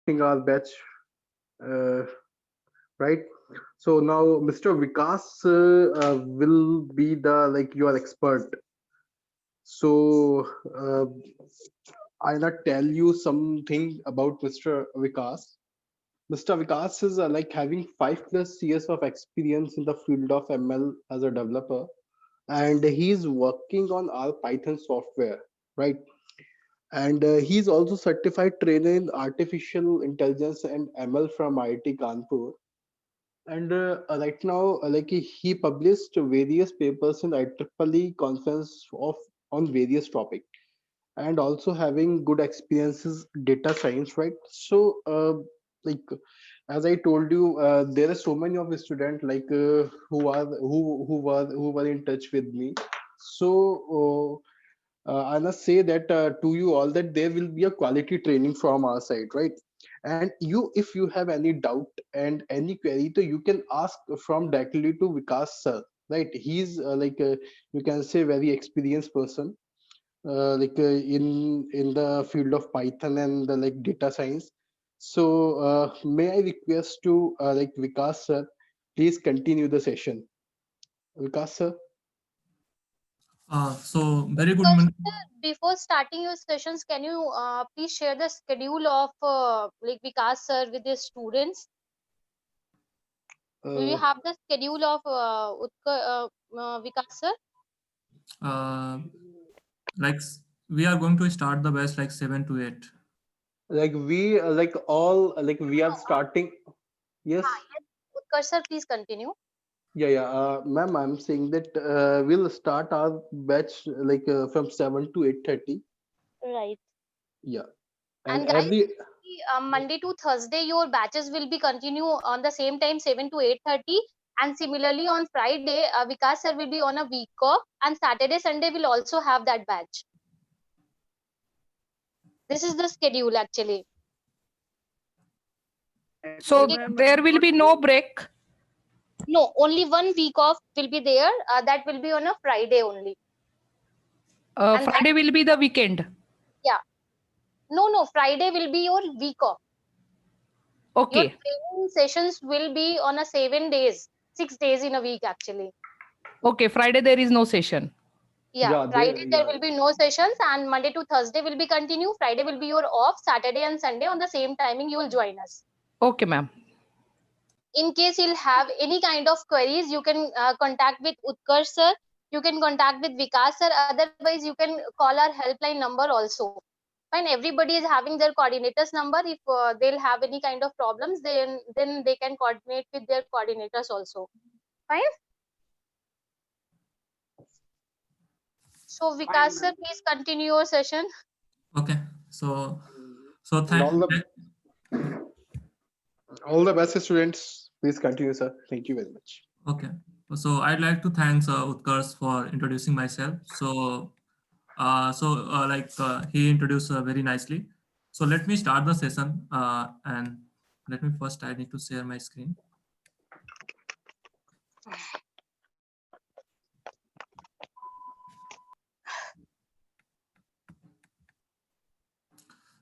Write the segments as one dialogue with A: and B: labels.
A: conducting our batch, uh, right? So now Mr. Vikas will be the like your expert. So I'll not tell you something about Mr. Vikas. Mr. Vikas is like having 5+ years of experience in the field of ML as a developer, and he's working on our Python software, right? And he's also certified trainer in artificial intelligence and ML from IIT Kanpur. And right now, like he published various papers in IEEE conference of on various topics, and also having good experiences data science, right? So like as I told you, there are so many of the students like who were in touch with me. So I must say that to you all that there will be a quality training from our side, right? And you, if you have any doubt and any query, so you can ask from directly to Vikas sir, right? He's you can say very experienced person, in the field of Python and the like data science. So may I request to like Vikas sir, please continue the session. Vikas sir.
B: So very good
C: Utkarsh,
B: morning.
C: before starting your sessions, can you please share the schedule of like Vikas sir with his students? Do you
A: Uh,
C: have the schedule of Vikas sir?
B: Uh, like we are going to start the best like 7 to 8.
A: like we like all like we are
C: No,
A: starting. Yes.
C: yes. Utkarsh sir, please continue.
A: Yeah. Ma'am, I'm saying that we'll start our batch from 7 to 8:30.
C: Right.
A: Yeah, and
C: And guys,
A: every
C: Monday to Thursday, your batches will be continue on the same time, 7 to 8:30. And similarly, on Friday, Vikas sir will be on a week off, and Saturday, Sunday will also have that batch. This is the schedule actually.
D: So
C: Okay.
D: there will be no break.
C: No, only 1 week off will be there. That will be on a Friday only. And that,
D: Friday will be the weekend.
C: yeah. No, Friday will be your week off. Your
D: Okay.
C: training sessions will be on a 7 days, 6 days in a week actually.
D: Okay. Friday there is no session.
C: Yeah,
A: yeah
C: Friday
A: there
C: there
A: yeah
C: will be no sessions, and Monday to Thursday will be continue. Friday will be your off. Saturday and Sunday on the same timing you will join us.
D: Okay, ma'am.
C: In case you'll have any kind of queries, you can contact with Utkarsh sir. You can contact with Vikas sir. Otherwise, you can call our helpline number also. Fine, everybody is having their coordinators number. If they'll have any kind of problems, then they can coordinate with their coordinators also. Fine. So Vikas sir, please continue your session.
B: Okay. So so
A: and
B: thank.
A: all the best students, please continue sir, thank you very much.
B: Okay. So I'd like to thank Utkarsh for introducing myself. He introduced very nicely. So let me start the session. And let me first, I need to share my screen.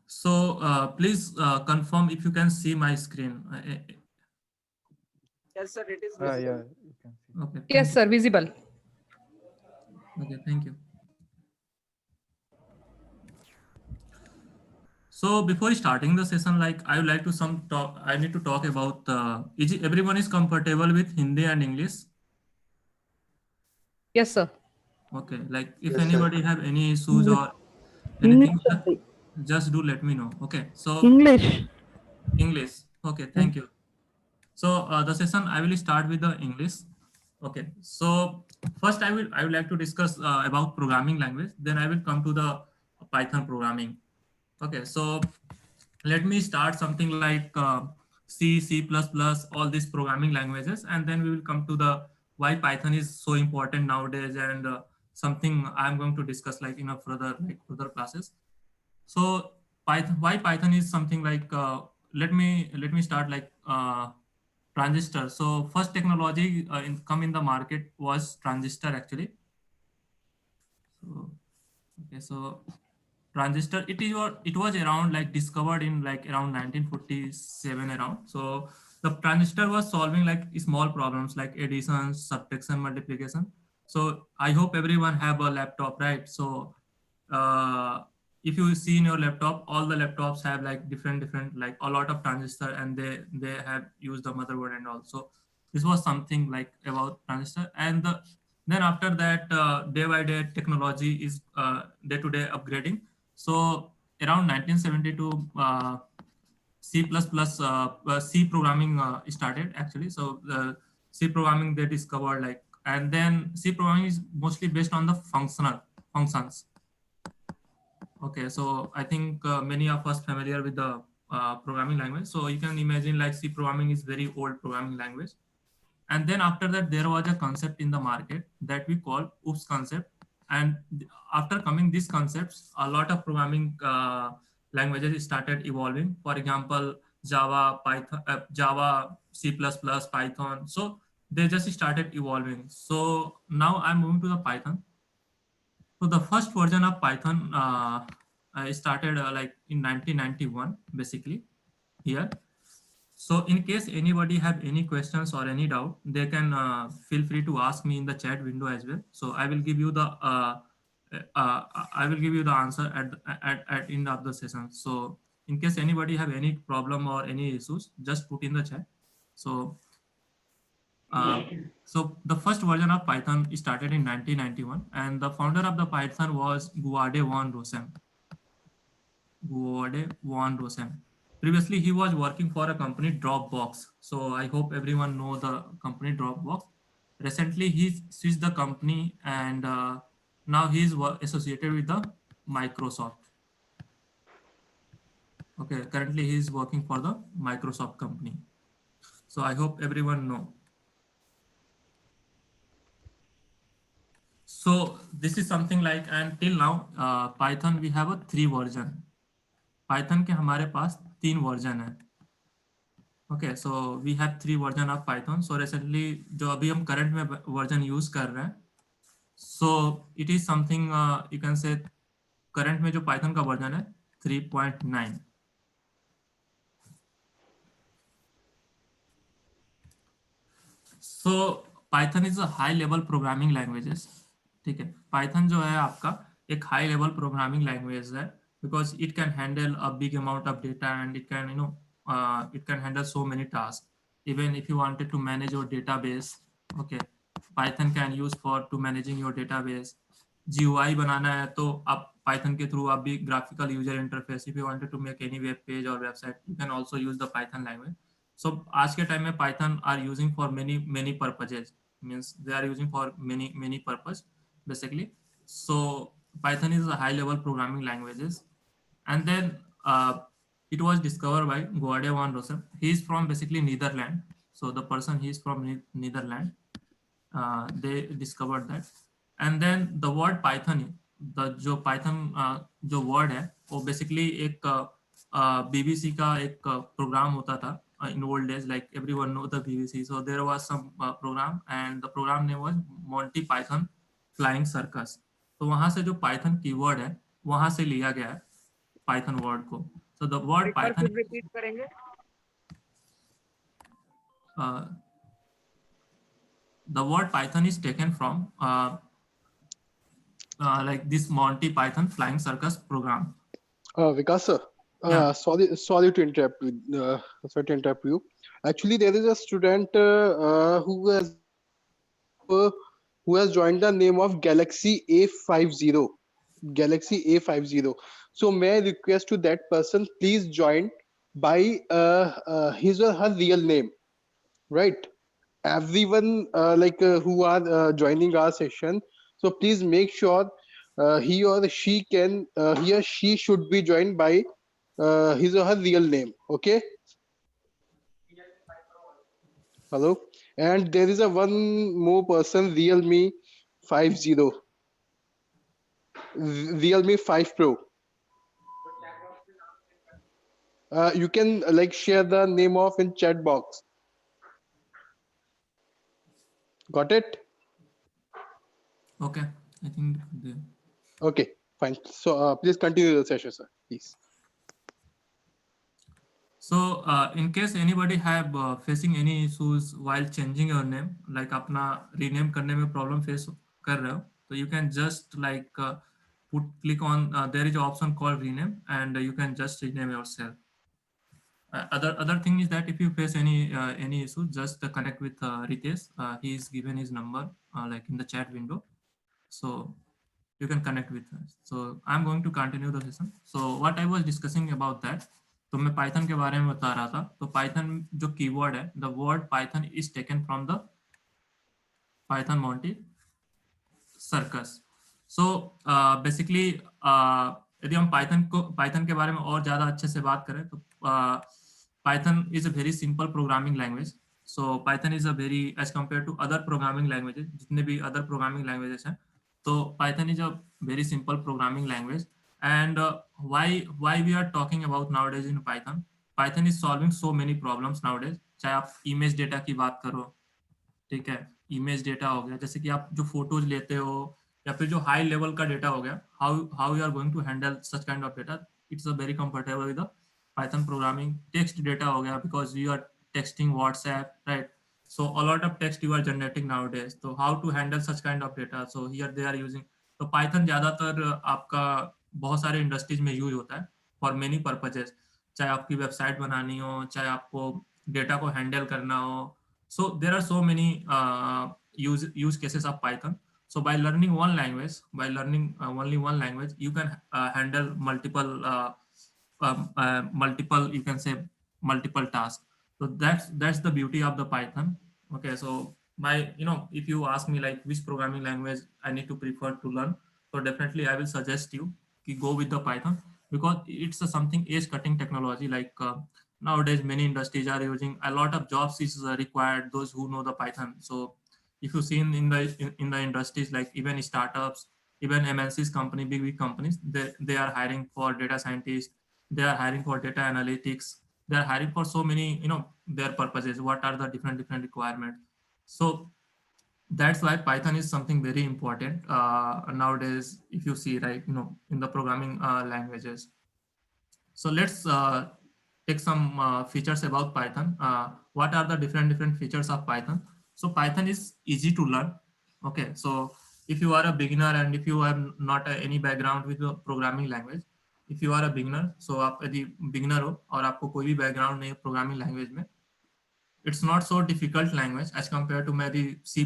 B: So please confirm if you can see my screen.
E: Yes, sir, it is
F: Yeah,
E: visible.
F: you can see.
B: Okay.
D: Yes, sir. Visible.
B: Okay, thank you. So before starting the session, like I would like to some talk. I need to talk about. Everyone is comfortable with Hindi and English?
D: Yes, sir.
B: Okay. Like if
A: Yes sir.
B: anybody have any issues or
D: English.
B: anything, just do let me know. Okay. So
D: English.
B: English. Okay. Thank you. So the session I will start with the English. Okay. So first I would like to discuss about programming language. Then I will come to the Python programming. Okay. So let me start something like C, C++, all these programming languages, and then we will come to the why Python is so important nowadays, and something I'm going to discuss like in a further classes. So Python, why Python is something like let me start like transistor. So first technology come in the market was transistor actually. So okay, so transistor, it was around like discovered in like around 1947 around. So the transistor was solving like small problems like addition, subtraction, multiplication. So I hope everyone have a laptop, right? So if you see in your laptop, all the laptops have like different like a lot of transistor, and they have used the motherboard and all. So this was something like about transistor. And then after that, day by day technology is day to day upgrading. So around 1972, C programming started actually. So the C programming they discovered like, and then C programming is mostly based on the functions. Okay, so I think many of us familiar with the programming language. So you can imagine like C programming is very old programming language. And then after that, there was a concept in the market that we call OOPS concept. And after coming these concepts, a lot of programming languages started evolving. For example, Java, Python, Java, C++, Python. So they just started evolving. So now I'm moving to the Python. So the first version of Python I started like in 1991, basically here. So in case anybody have any questions or any doubt, they can feel free to ask me in the chat window as well. So I will give you the answer at end of the session. So in case anybody have any problem or any issues, just put in the chat. So so the first version of Python started in 1991, and the founder of the Python was Guade von Rossum. Guade von Rossum. Previously, he was working for a company, Dropbox. So I hope everyone know the company Dropbox. Recently, he switched the company, and now he is associated with the Microsoft. Okay, currently he is working for the Microsoft company. So I hope everyone know. So this is something like, and till now, Python we have a 3 version. Python के हमारे पास 3 version है. Okay, so we have 3 version of Python. So recently जो अभी हम current में version use कर रहे हैं, so it is something you can say current में जो Python का version है 3.9. So Python is a high level programming languages. ठीक है, Python जो है आपका एक high level programming language है, because it can handle a big amount of data, and it can it can handle so many tasks. Even if you wanted to manage your database, okay, Python can use for to managing your database. GUI बनाना है तो आप Python के through आप भी graphical user interface, if you wanted to make any web page or website, you can also use the Python language. So आज के time में Python are using for many purposes, means they are using for many purpose basically. So Python is a high level programming languages. And then it was discovered by Guade von Rossum. He is from basically Netherlands. So the person, he is from Netherlands. They discovered that. And then the word Python, the जो Python जो word है, वो basically एक BBC का एक program होता था in old days, like everyone know the BBC. So there was some program, and the program name was Monty Python Flying Circus. तो वहां से जो Python keyword है, वहां से लिया गया है Python word को. So the word Python,
D: repeat करेंगे?
B: the word Python is taken from like this Monty Python Flying Circus program.
A: Vikas sir,
B: Yeah.
A: sorry to interrupt you. Sorry to interrupt you. Actually, there is a student who has joined the name of Galaxy A50. Galaxy A50. So may I request to that person, please join by his or her real name, right? Everyone who are joining our session, so please make sure he or she should be joined by his or her real name. Okay, hello. And there is a one more person, Realme 50, Realme 5 Pro. You can share the name of in chat box. Got it?
B: Okay, I think
A: Okay. Fine. So please continue the session, sir. Please.
B: So in case anybody have facing any issues while changing your name, like अपना rename करने में problem face कर रहे हो, so you can just like click on there is an option called rename, and you can just rename yourself. Other thing is that if you face any issue, just connect with Ritesh. He is given his number like in the chat window, so you can connect with us. So I'm going to continue the session. So what I was discussing about that, तो मैं Python के बारे में बता रहा था. तो Python जो कीवर्ड है, the word Python is taken from the Python Monty circus. So basically यदि हम पाइथन के बारे में और ज्यादा अच्छे से बात करें तो Python is a very simple programming language. So Python is a very as compare to other programming languages, जितने भी अदर प्रोग्रामिंग लैंग्वेजेस हैं, तो Python is a very simple programming language. And why we are talking about nowadays in Python is solving so many problems nowadays. चाहे आप image data की बात करो, ठीक है, इमेज डेटा हो गया, जैसे कि आप जो फोटोज लेते हो या फिर जो हाई लेवल का डेटा हो गया, how you are going to handle such kind of data. It's a very comfortable with Python programming. Text data हो गया, because you are texting WhatsApp, right? So a lot of text you are generating nowadays. So how to handle such kind of data? So here they are using. तो Python ज़्यादातर आपका बहुत सारे industries में use होता है for many purposes. चाहे आपकी वेबसाइट बनानी हो, चाहे आपको डेटा को हैंडल करना हो. So there are so many use cases of Python. So by learning one language, by learning only one language, you can handle multiple, you can say multiple tasks. So that's the beauty of the Python. Okay, so my, if you ask me like which programming language I need to prefer to learn, so definitely I will suggest you to go with the Python, because it's something age cutting technology. Like nowadays many industries are using, a lot of jobs is required those who know the Python. So if you see in the industries, like even startups, even MNCs company, big companies, they are hiring for data scientists, they are hiring for data analytics, they are hiring for so many, their purposes, what are the different requirements. So that's why Python is something very important nowadays, if you see, right, in the programming languages. So let's take some features about Python. What are the different features of Python? So Python is easy to learn. Okay, so if you are a beginner and if you have not any background with the programming language, if you are a beginner, so आप यदि beginner हो और आपको कोई भी background नहीं है programming language में, it's not so difficult language as compared to मैं यदि C++,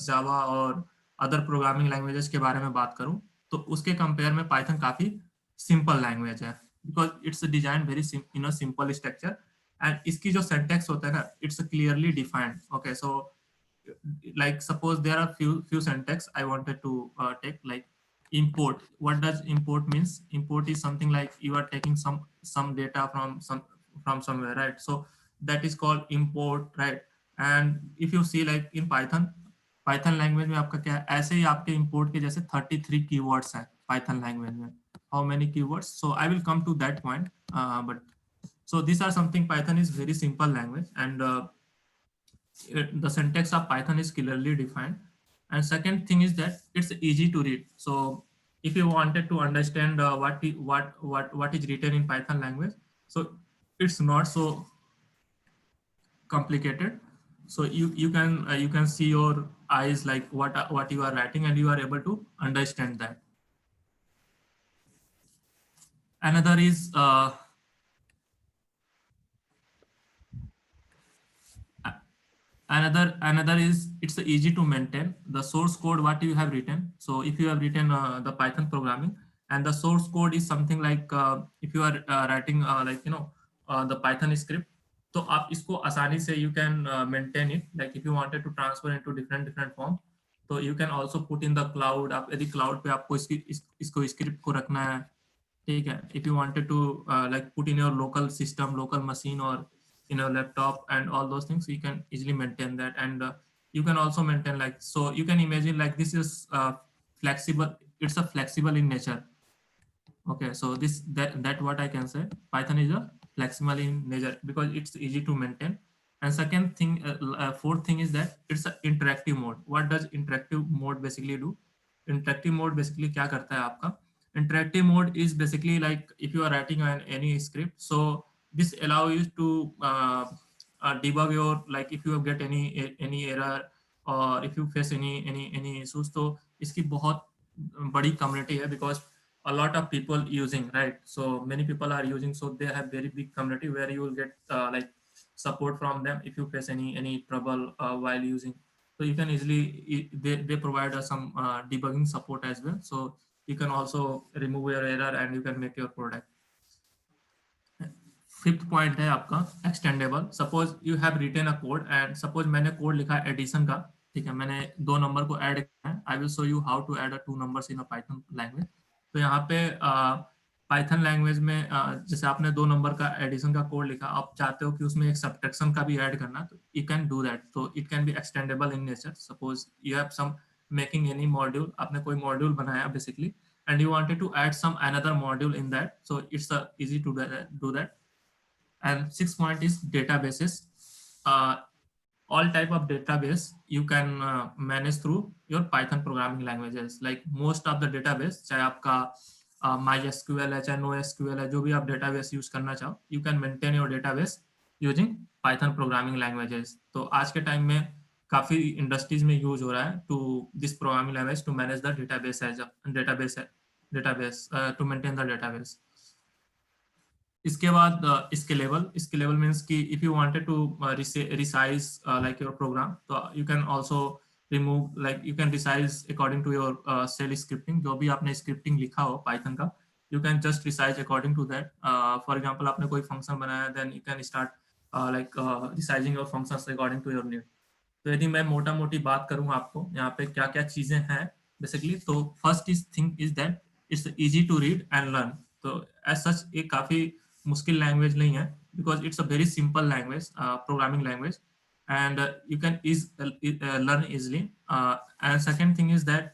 B: Java और other programming languages के बारे में बात करूँ, तो उसके compare में Python काफी simple language है, because it's designed very in a simple structure, and इसकी जो syntax होता है ना, it's clearly defined. Okay, so like suppose there are few syntax I wanted to take, like import. What does import means? Import is something like you are taking some data from somewhere, right? So that is called import, right? And if you see like in Python language में आपका क्या, ऐसे ही आपके import के जैसे 33 keywords हैं Python language में. How many keywords? So I will come to that point. But so these are something, Python is very simple language, and the syntax of Python is clearly defined. And second thing is that it's easy to read. So if you wanted to understand what is written in Python language, so it's not so complicated. So you can see your eyes like what you are writing, and you are able to understand that. Another is another is it's easy to maintain the source code what you have written. So if you have written the Python programming, and the source code is something like if you are writing like the Python script, तो आप इसको आसानी से you can maintain it. Like if you wanted to transfer into different form, so you can also put in the cloud. आप यदि cloud पे आपको इसको script को रखना है, ठीक है. If you wanted to like put in your local system, local machine, or in a laptop and all those things, you can easily maintain that. And you can also maintain, like, so you can imagine like this is flexible. It's a flexible in nature. Okay, so that what I can say, Python is a flexible in nature because it's easy to maintain. And second thing, fourth thing is that it's an interactive mode. What does interactive mode basically do? Interactive mode basically क्या करता है आपका? Interactive mode is basically like if you are writing any script, so this allow you to debug your, like if you get any error or if you face any issues, तो इसकी बहुत बड़ी community है because a lot of people using, right? So many people are using, so they have very big community where you will get like support from them if you face any trouble while using. So you can easily, they provide us some debugging support as well. So you can also remove your error and you can make your product. Fifth point है आपका extendable. Suppose you have written a code and suppose मैंने code लिखा addition का, ठीक है, मैंने 2 number को add करना है. I will show you how to add 2 numbers in a Python language. तो यहाँ पे पाइथन लैंग्वेज में जैसे आपने 2 नंबर का एडिशन का कोड लिखा, आप चाहते हो कि उसमें एक सब्ट्रैक्शन का भी ऐड करना, तो यू कैन डू दैट. तो it can be extendable in nature. Suppose you have some making any module, आपने कोई मॉड्यूल बनाया basically and you wanted to add some another module in that, so it's easy to do that. And 6th point is databases. All type of database you can manage through your Python programming languages. Like most of the database, चाहे आपका MySQL है, चाहे NoSQL है, जो भी आप database use करना चाहो, you can maintain your database using Python programming languages. तो आज के टाइम में काफी इंडस्ट्रीज में यूज हो रहा है to this programming language to manage the database as database to maintain the database. इसके बाद स्केलेबल मीन्स कि if you wanted to resize like your program, तो you can also remove, like you can resize according to your shell scripting. जो भी आपने scripting लिखा हो Python का, you can just resize according to that. For example, आपने कोई function बनाया, then you can start like resizing your functions according to your need. तो यदि मैं मोटा मोटी बात करूँ आपको यहाँ पे क्या क्या चीजें हैं बेसिकली, तो first thing is that it's easy to read and learn. तो एज सच ये काफी मुश्किल लैंग्वेज नहीं है because it's a very simple language, programming language, and you can learn easily. And second thing is that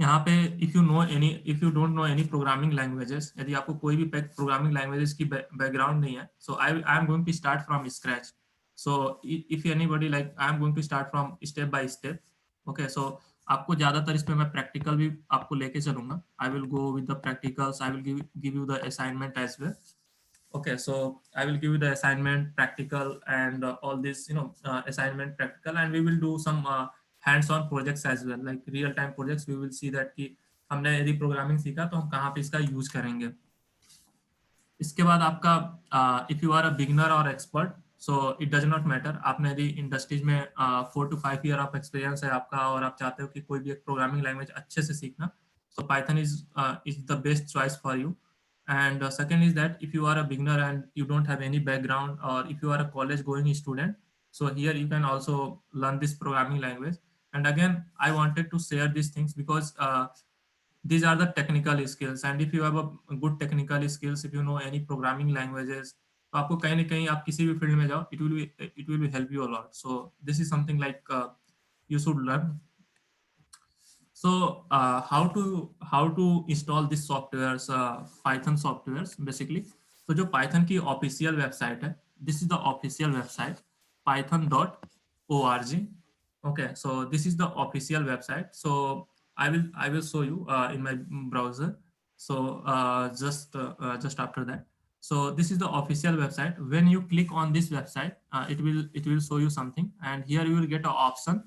B: यहाँ पे if you don't know any programming languages, यदि आपको कोई भी प्रोग्रामिंग लैंग्वेजेस की बैकग्राउंड नहीं है, so I am going to start from scratch. So if anybody, like I am going to start from step by step. Okay, so आपको ज्यादातर इस पे मैं प्रैक्टिकल भी आपको लेके चलूंगा. I will go with the practicals. I will give you the assignment as well. Okay, so I will give you the assignment, practical, and all this, assignment, practical, and we will do some hands-on projects as well, like real-time projects. We will see that कि हमने यदि programming सीखा तो हम कहाँ पे इसका use करेंगे. इसके बाद आपका if you are a beginner or expert, so it does not matter. आपने यदि इंडस्ट्रीज में 4 to 5 ईयर ऑफ एक्सपीरियंस है आपका और आप चाहते हो कि कोई भी एक प्रोग्रामिंग लैंग्वेज अच्छे से सीखना, so Python is the best choice for you. And second is that if you are a beginner and you don't have any background, or if you are a college going student, so here you can also learn this programming language. And again, I wanted to share these things because these are the technical skills, and if you have a good technical skills, if you know any programming languages, तो आपको कहीं ना कहीं आप किसी भी field में जाओ, it will be help you a lot. So this is something like you should learn. So how to install this softwares, Python softwares basically. तो जो Python की ऑफिशियल वेबसाइट है, this is the official website, python.org. Okay, so this is the official website. So I will show you in my browser. So just after that. So this is the official website. When you click on this website, it will show you something, and here you will get an option,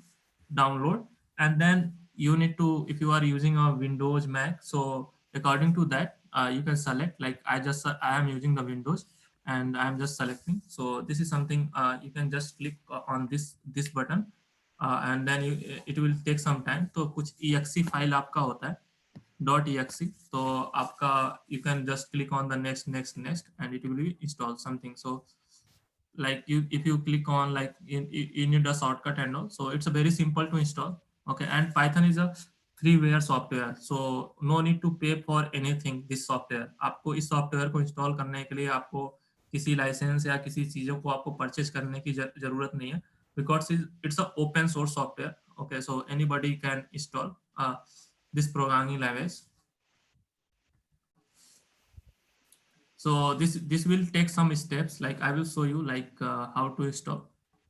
B: download, and then you need to, if you are using a Windows, Mac, so according to that you can select, like I am using the Windows and I am just selecting. So this is something you can just click on this button, and then it will take some time. तो कुछ exe file आपका होता है .exe, तो आपका you can just click on the next and it will be install something. So like if you click on, like you need a shortcut and all, so it's a very simple to install. Okay, and Python is a freeware software, so no need to pay for anything. This software, आपको इस software को install करने के लिए आपको किसी licence या किसी चीजों को आपको परचेज करने की जरूरत नहीं है, because it's a open source software. Okay, so anybody can install this programming language. So this will take some steps, like I will show you like how to install.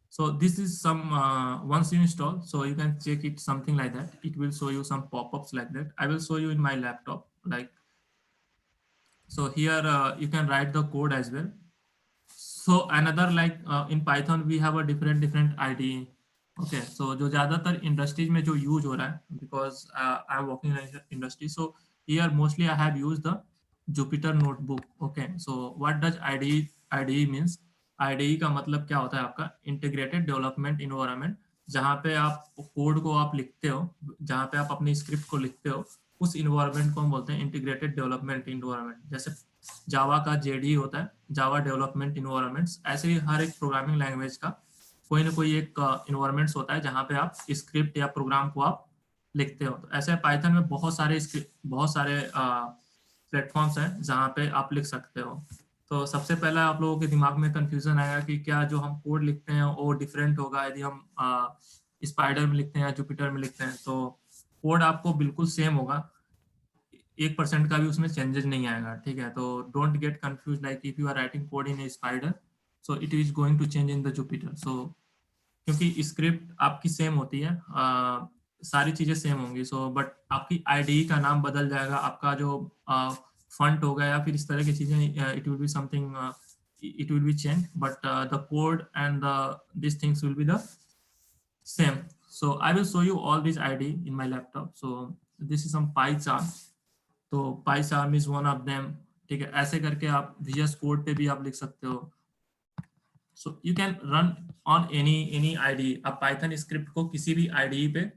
B: So this is some once you install, so you can check it something like that. It will show you some pop-ups like that. I will show you in my laptop, like So here you can write the code as well. So another like in Python we have a different IDE. Okay, so जो ज़्यादातर industries में जो use हो रहा है, because I am working in industry, so here mostly I have used the Jupyter Notebook. Okay, so what does IDE means? IDE का मतलब क्या होता है आपका? Integrated Development Environment, जहाँ पे आप कोड को आप लिखते हो, जहाँ पे आप अपनी स्क्रिप्ट को लिखते हो, उस इन्वायरमेंट को हम बोलते हैं इंटीग्रेटेड डेवलपमेंट इन्वायरमेंट। जैसे जावा का जेडी होता है, जावा डेवलपमेंट इन्वायरमेंट्स, ऐसे ही हर एक प्रोग्रामिंग लैंग्वेज का कोई ना कोई एक इन्वायरमेंट्स होता है जहाँ पे आप स्क्रिप्ट या प्रोग्राम को आप लिखते हो। तो ऐसे पाइथन में बहुत सारे प्लेटफॉर्म्स हैं जहाँ पे आप लिख सकते हो। तो सबसे पहला आप लोगों के दिमाग में कंफ्यूजन आएगा कि क्या जो हम कोड लिखते हैं वो डिफरेंट होगा यदि हम स्पाइडर में लिखते हैं या जुपिटर में लिखते हैं। तो कोड आपको बिल्कुल सेम होगा, 1% का भी उसमें चेंजेस नहीं आएगा, ठीक है। तो don't get confuse like if you are writing code in a Spyder so it is going to change in the Jupyter. So क्योंकि स्क्रिप्ट आपकी सेम होती है, सारी चीजें सेम होंगी, सो बट आपकी आईडीई का नाम बदल जाएगा, आपका जो फंट होगा या फिर इस तरह की चीजें, it will be something, it will be changed, but the code and these things will be the same. So I will show you all these ID in my laptop. So this is some PyCharm. तो PyCharm is one of them, ठीक है। ऐसे करके आप VS Code पे भी आप लिख सकते हो। So you can run on any IDE। आप Python स्क्रिप्ट को किसी भी IDE पे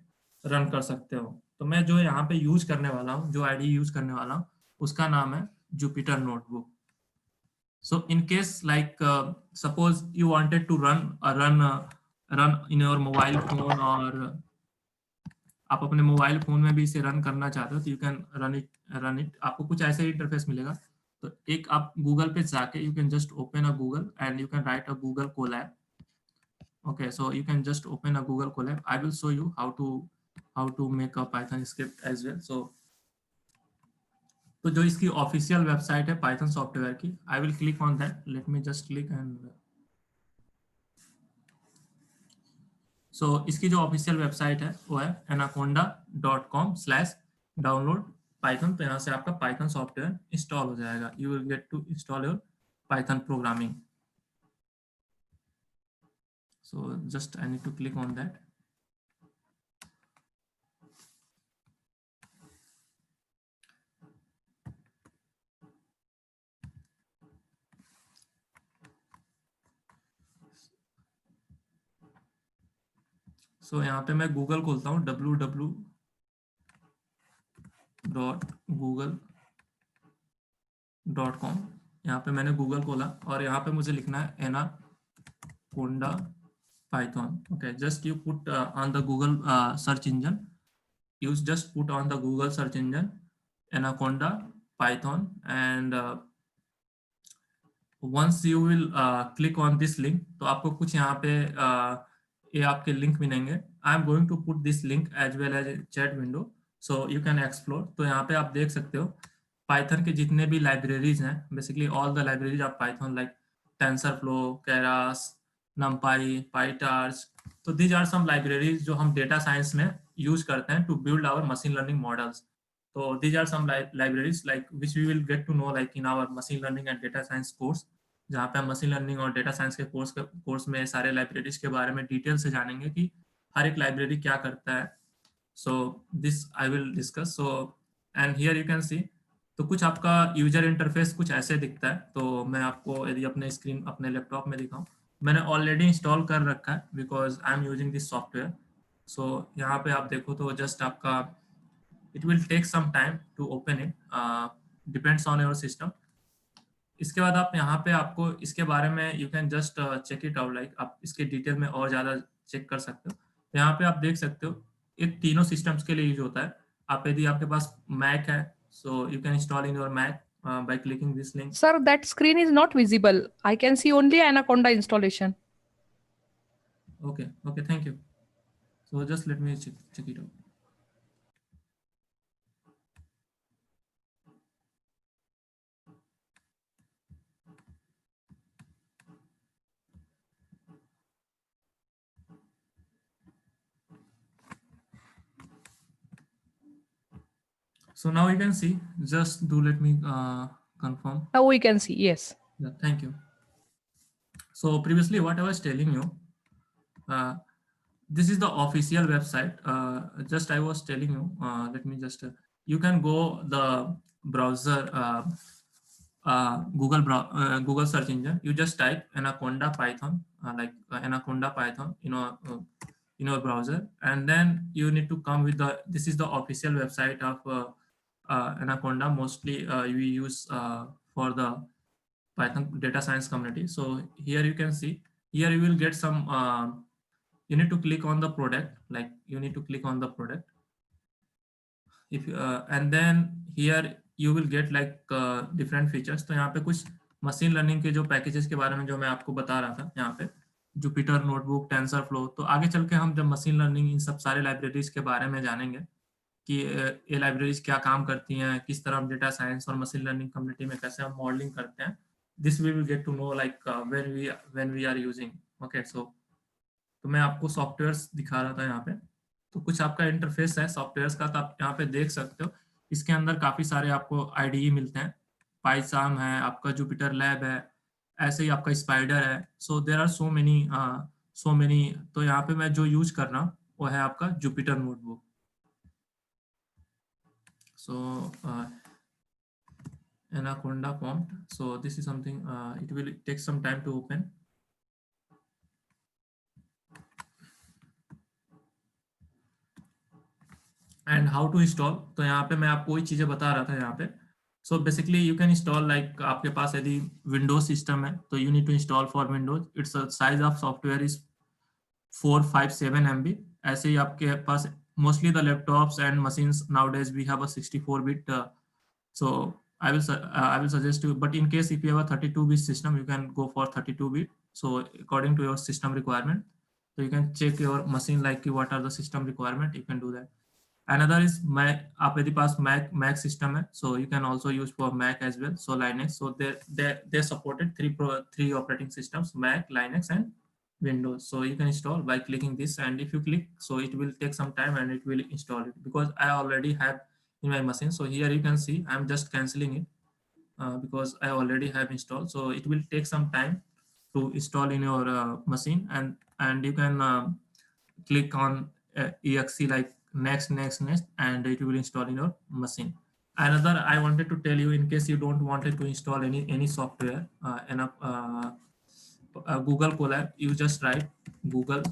B: रन कर सकते हो। तो मैं जो यहाँ पे यूज करने वाला हूँ, जो IDE यूज करने वाला हूँ, उसका नाम है Jupyter Notebook। So in case like suppose you wanted to run in your mobile phone, और आप अपने मोबाइल फोन में भी इसे रन करना चाहते हो, तो यू कैन रन इट। आपको कुछ ऐसे ही इंटरफेस मिलेगा। तो एक आप गूगल पे जाके you can just open a Google and you can write a Google Colab. Okay, so you can just open a Google Colab. I will show you how to make a Python script as well. So तो जो इसकी official website है Python software की, I will click on that. Let me just click and so इसकी जो official website है वो है anaconda.com/download पाइथन। तो यहाँ से आपका पाइथन सॉफ्टवेयर इंस्टॉल हो जाएगा। You will get to install your Python programming. So just I need to click on that. So यहाँ पे मैं गूगल खोलता हूँ, www.google.com। यहाँ पे मैंने गूगल खोला और यहाँ पे मुझे लिखना है anaconda Python. Okay, just you put on the Google search engine, you just put on the Google search engine Anaconda Python, and once you will click on this link, तो आपको कुछ यहाँ पे ये आपके लिंक मिलेंगे। I am going to put this link as well as chat window so you can explore. तो यहाँ पे आप देख सकते हो पाइथन के जितने भी लाइब्रेरीज हैं, basically all the libraries of Python like TensorFlow, Keras, numpy, pytorch। तो these are some libraries जो हम डेटा साइंस में यूज करते हैं to build our machine learning models. तो these are some libraries like which we will get to know like in our machine learning and data science course, जहाँ पे हम machine learning और data science के course में सारे libraries के बारे में डिटेल से जानेंगे कि हर एक लाइब्रेरी क्या करता है। So this I will discuss. So and here you can सी, तो कुछ आपका यूजर इंटरफेस कुछ ऐसे दिखता है। तो मैं आपको यदि अपने स्क्रीन अपने लैपटॉप में दिखाऊं, मैंने ऑलरेडी इंस्टॉल कर रखा है because I am using this software. So यहाँ पे आप देखो तो जस्ट आपका it will take some time to open it, depends on your system. इसके बाद आप यहाँ पे आपको इसके बारे में you can just check it out, like आप इसके डिटेल में और ज़्यादा चेक कर सकते हो। तो यहाँ पे आप देख सकते हो ये तीनों सिस्टम्स के लिए यूज होता है। आप यदि आपके पास मैक है so you can install in your Mac by clicking this link.
D: Sir, that screen is not visible. I can see only Anaconda installation.
B: Okay, thank you. So just let me check it out. So now you can see, just do let me confirm?
D: Now we can see, yes.
B: Yeah, thank you. So previously, what I was telling you, uh, this is the official website. Just I was telling you. Let me just. You can go the browser. Google search engine. You just type Anaconda Python, Anaconda Python, in your browser, and then you need to come with the. This is the official website of Anaconda. Mostly we use for the Python data science community. So here you can see. Here you will get some. You need to click on the product. Like you need to click on the product. If and then here you will get like different features. तो यहाँ पे कुछ machine learning के जो packages के बारे में जो मैं आपको बता रहा था यहाँ पे, जुपिटर नोटबुक, टेंसर फ्लो, तो आगे चल के हम जब मशीन लर्निंग इन सब सारे लाइब्रेरीज के बारे में जानेंगे कि ये लाइब्रेरीज क्या काम करती हैं, किस तरह हम डेटा साइंस और मशीन लर्निंग कम्युनिटी में कैसे हम मॉडलिंग करते हैं, this we will get to know like when we are using. Okay, so तो मैं आपको सॉफ्टवेयर्स दिखा रहा था यहाँ पे। तो कुछ आपका इंटरफेस है सॉफ्टवेयर्स का, तो आप यहाँ पे देख सकते हो। इसके अंदर काफ़ी सारे आपको आईडीई मिलते हैं। पाइथन है, आपका जुपिटर लैब है, ऐसे ही आपका स्पाइडर है। सो देर आर सो मेनी। तो यहाँ पे मैं जो यूज कर रहा हूँ वो है आपका Jupyter notebook. So Anaconda prompt. So this is something, it will take some time to open. And how to install, तो यहाँ पे मैं आपको वही चीज़ें बता रहा था यहाँ पे। So basically you can install like आपके पास यदि विंडोज सिस्टम है तो you need to install for Windows. It's size of software is 457 MB। ऐसे ही आपके पास mostly the laptops and machines nowadays we have a 64-bit। so I will suggest you, but in case if you have a 32-bit system you can go for 32-bit, so according to your system requirement, so you can check your machine like what are the system requirement, you can do that. Another is Mac. आप यदि पास Mac system है, so you can also use for Mac as well. So Linux, so they supported three operating systems: Mac, Linux, and Windows. So you can install by clicking this, and if you click, so it will take some time and it will install it, because I already have in my machine. So here you can see I'm just canceling it because I already have installed. So it will take some time to install in your machine, and you can click on exe like next, and it will install in your machine. Another I wanted to tell you, in case you don't wanted to install any software in a Google Colab, you just write Google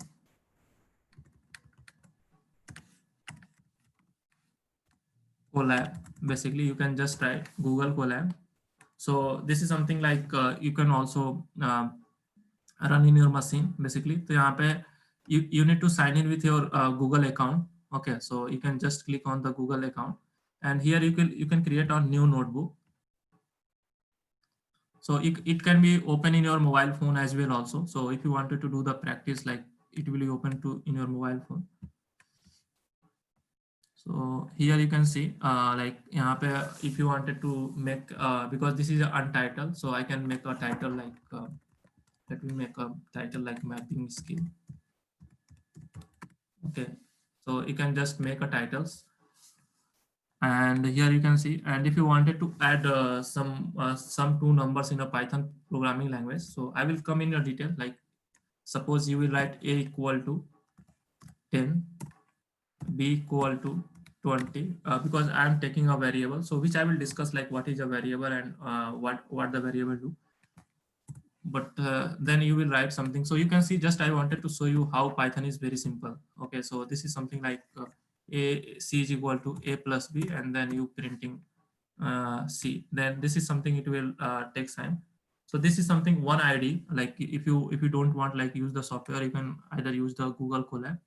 B: Colab. Basically you can just write Google Colab. So this is something like you can also run in your machine basically. तो यहाँ पे you need to sign in with your Google account. Okay, so you can just click on the Google account, and here you can create a new notebook. So it can be open in your mobile phone as well also. So if you wanted to do the practice, like it will be open to in your mobile phone. So here you can see like यहाँ पे if you wanted to make because this is untitled, so I can make a title like let me make a title like mapping skill. Okay, so you can just make a titles, and here you can see, and if you wanted to add some two numbers in a Python programming language, so I will come in your detail. Like suppose you will write a equal to 10, b equal to 20 because I am taking a variable, so which I will discuss like what is a variable and what the variable do. But then you will write something. So you can see, just I wanted to show you how Python is very simple. Okay, so this is something like c is equal to a plus b, and then you printing c. Then this is something, it will take time. So this is something one ID. Like if you don't want like use the software, you can either use the Google Colab.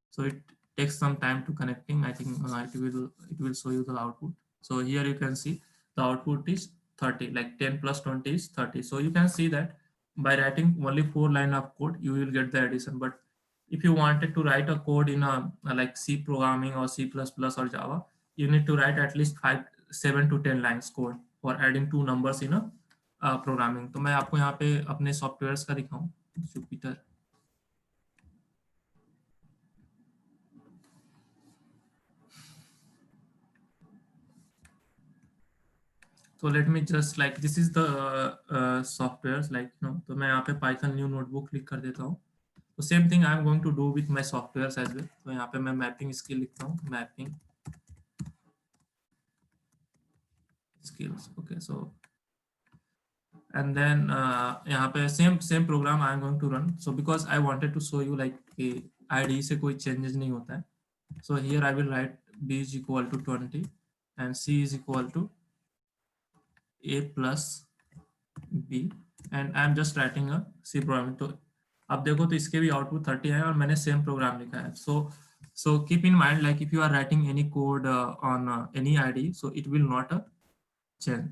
B: So it takes some time to connecting. I think it will show you the output. So here you can see the output is 30, like 10 plus 20 is 30. So you can see that by writing only 4 lines of code, you will get the addition. But if you wanted to write a code in a like C programming or C++ or Java, you need to write at least 7 to 10 lines code for adding two numbers in a programming. तो मैं आपको यहाँ पे अपने softwares का दिखाऊं, Jupiter. So let me just like this is the softwares like तो मैं यहाँ पे Python new notebook क्लिक कर देता हूँ. तो same thing I am going to do with my softwares as well. तो यहाँ पे मैं mapping skill लिखता हूँ, mapping skills. Okay, so and then यहाँ पे same program I am going to run. So because I wanted to show you like कि IDE से कोई changes नहीं होता है. So here I will write b is equal to 20 and c is equal to a plus b and I am just writing a C program. तो अब देखो तो इसके भी आउटपुट 30 है और मैंने सेम प्रोग्राम लिखा है. So keep in mind like if you are writing any code on any IDE, so it will not change.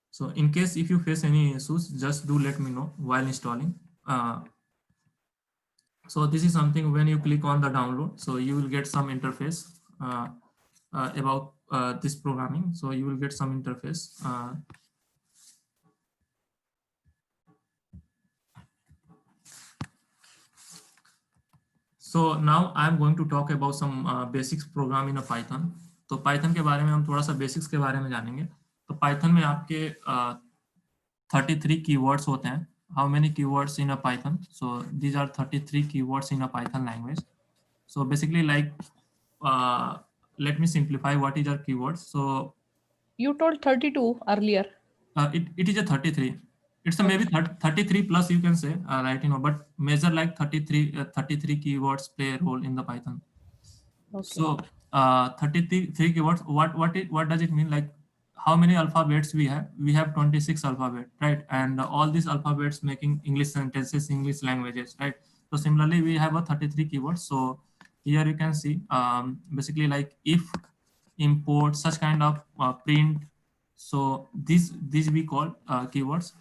B: So in case if you face any issues, just do let me know while installing. So this is something when you click on the download, so you will get some interface about this programming. So you will get some interface. So now I am going to talk about some basics program in a Python. तो Python के बारे में हम थोड़ा सा basics के बारे में जानेंगे. तो Python में आपके 33 keywords होते हैं. How many keywords in a Python? So these are 33 keywords in a Python language. So basically like let me simplify what is our keywords. So
D: You told 32 earlier.
B: it is a 33. It's a maybe 33 plus you can say, right? But measure like 33 keywords play a role in the Python.
D: Okay.
B: So 33 keywords. What does it mean? Like how many alphabets we have? We have 26 alphabet, right? And all these alphabets making English sentences, English languages, right? So similarly, we have a 33 keywords. So here you can see basically like if, import, such kind of print. So these we call keywords.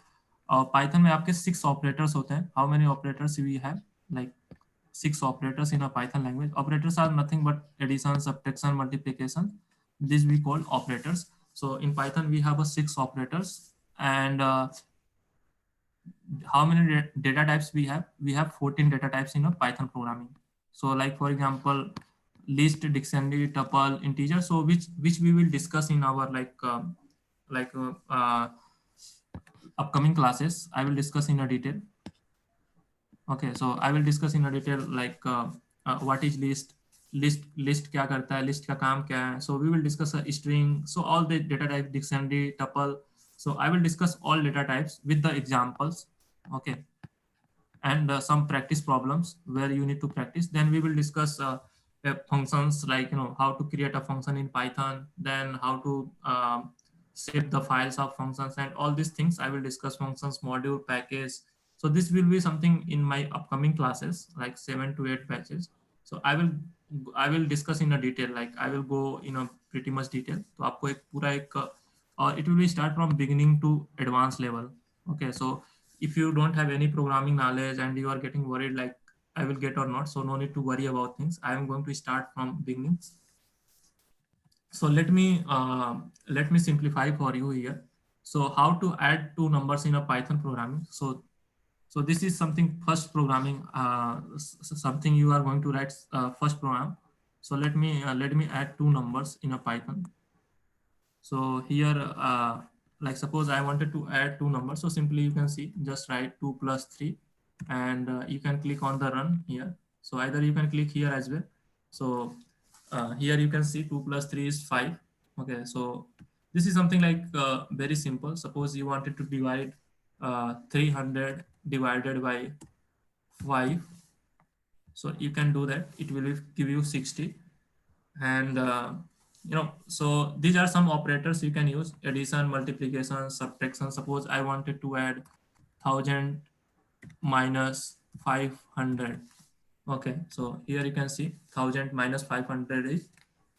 B: Python में आपके 6 operators होते हैं. How many operators we have? Like 6 operators in a Python language. Operators are nothing but addition, subtraction, multiplication. These we call operators. So in Python we have a 6 operators. And how many data types we have? We have 14 data types in a Python programming. So like for example, list, dictionary, tuple, integer. So which we will discuss in our upcoming classes. I will discuss in a detail. Okay, so I will discuss in a detail like what is list क्या करता है, list का काम क्या है. So we will discuss a string. So all the data type, dictionary, tuple. So I will discuss all data types with the examples. Okay, and some practice problems where you need to practice. Then we will discuss functions like how to create a function in Python, then how to save the files of functions and all these things. I will discuss functions, module, package. So this will be something in my upcoming classes, like 7 to 8 batches. So I will discuss in a detail, like I will go in a pretty much detail. तो आपको एक पूरा एक it will be start from beginning to advanced level. Okay, so if you don't have any programming knowledge and you are getting worried like I will get or not, so no need to worry about things. I am going to start from beginnings. So let me simplify for you here. So how to add two numbers in a Python programming. So this is something first programming, something you are going to write first program. So let me add two numbers in a Python. So here, like suppose I wanted to add two numbers. So simply you can see, just write 2 plus 3 and you can click on the run here. So either you can click here as well. So here you can see 2 plus 3 is 5. Okay, so this is something like very simple. Suppose you wanted to divide 300 divided by 5. So you can do that. It will give you 60. And so these are some operators you can use: addition, multiplication, subtraction. Suppose I wanted to add 1000 minus 500. Okay, so here you can see 1000 minus 500 is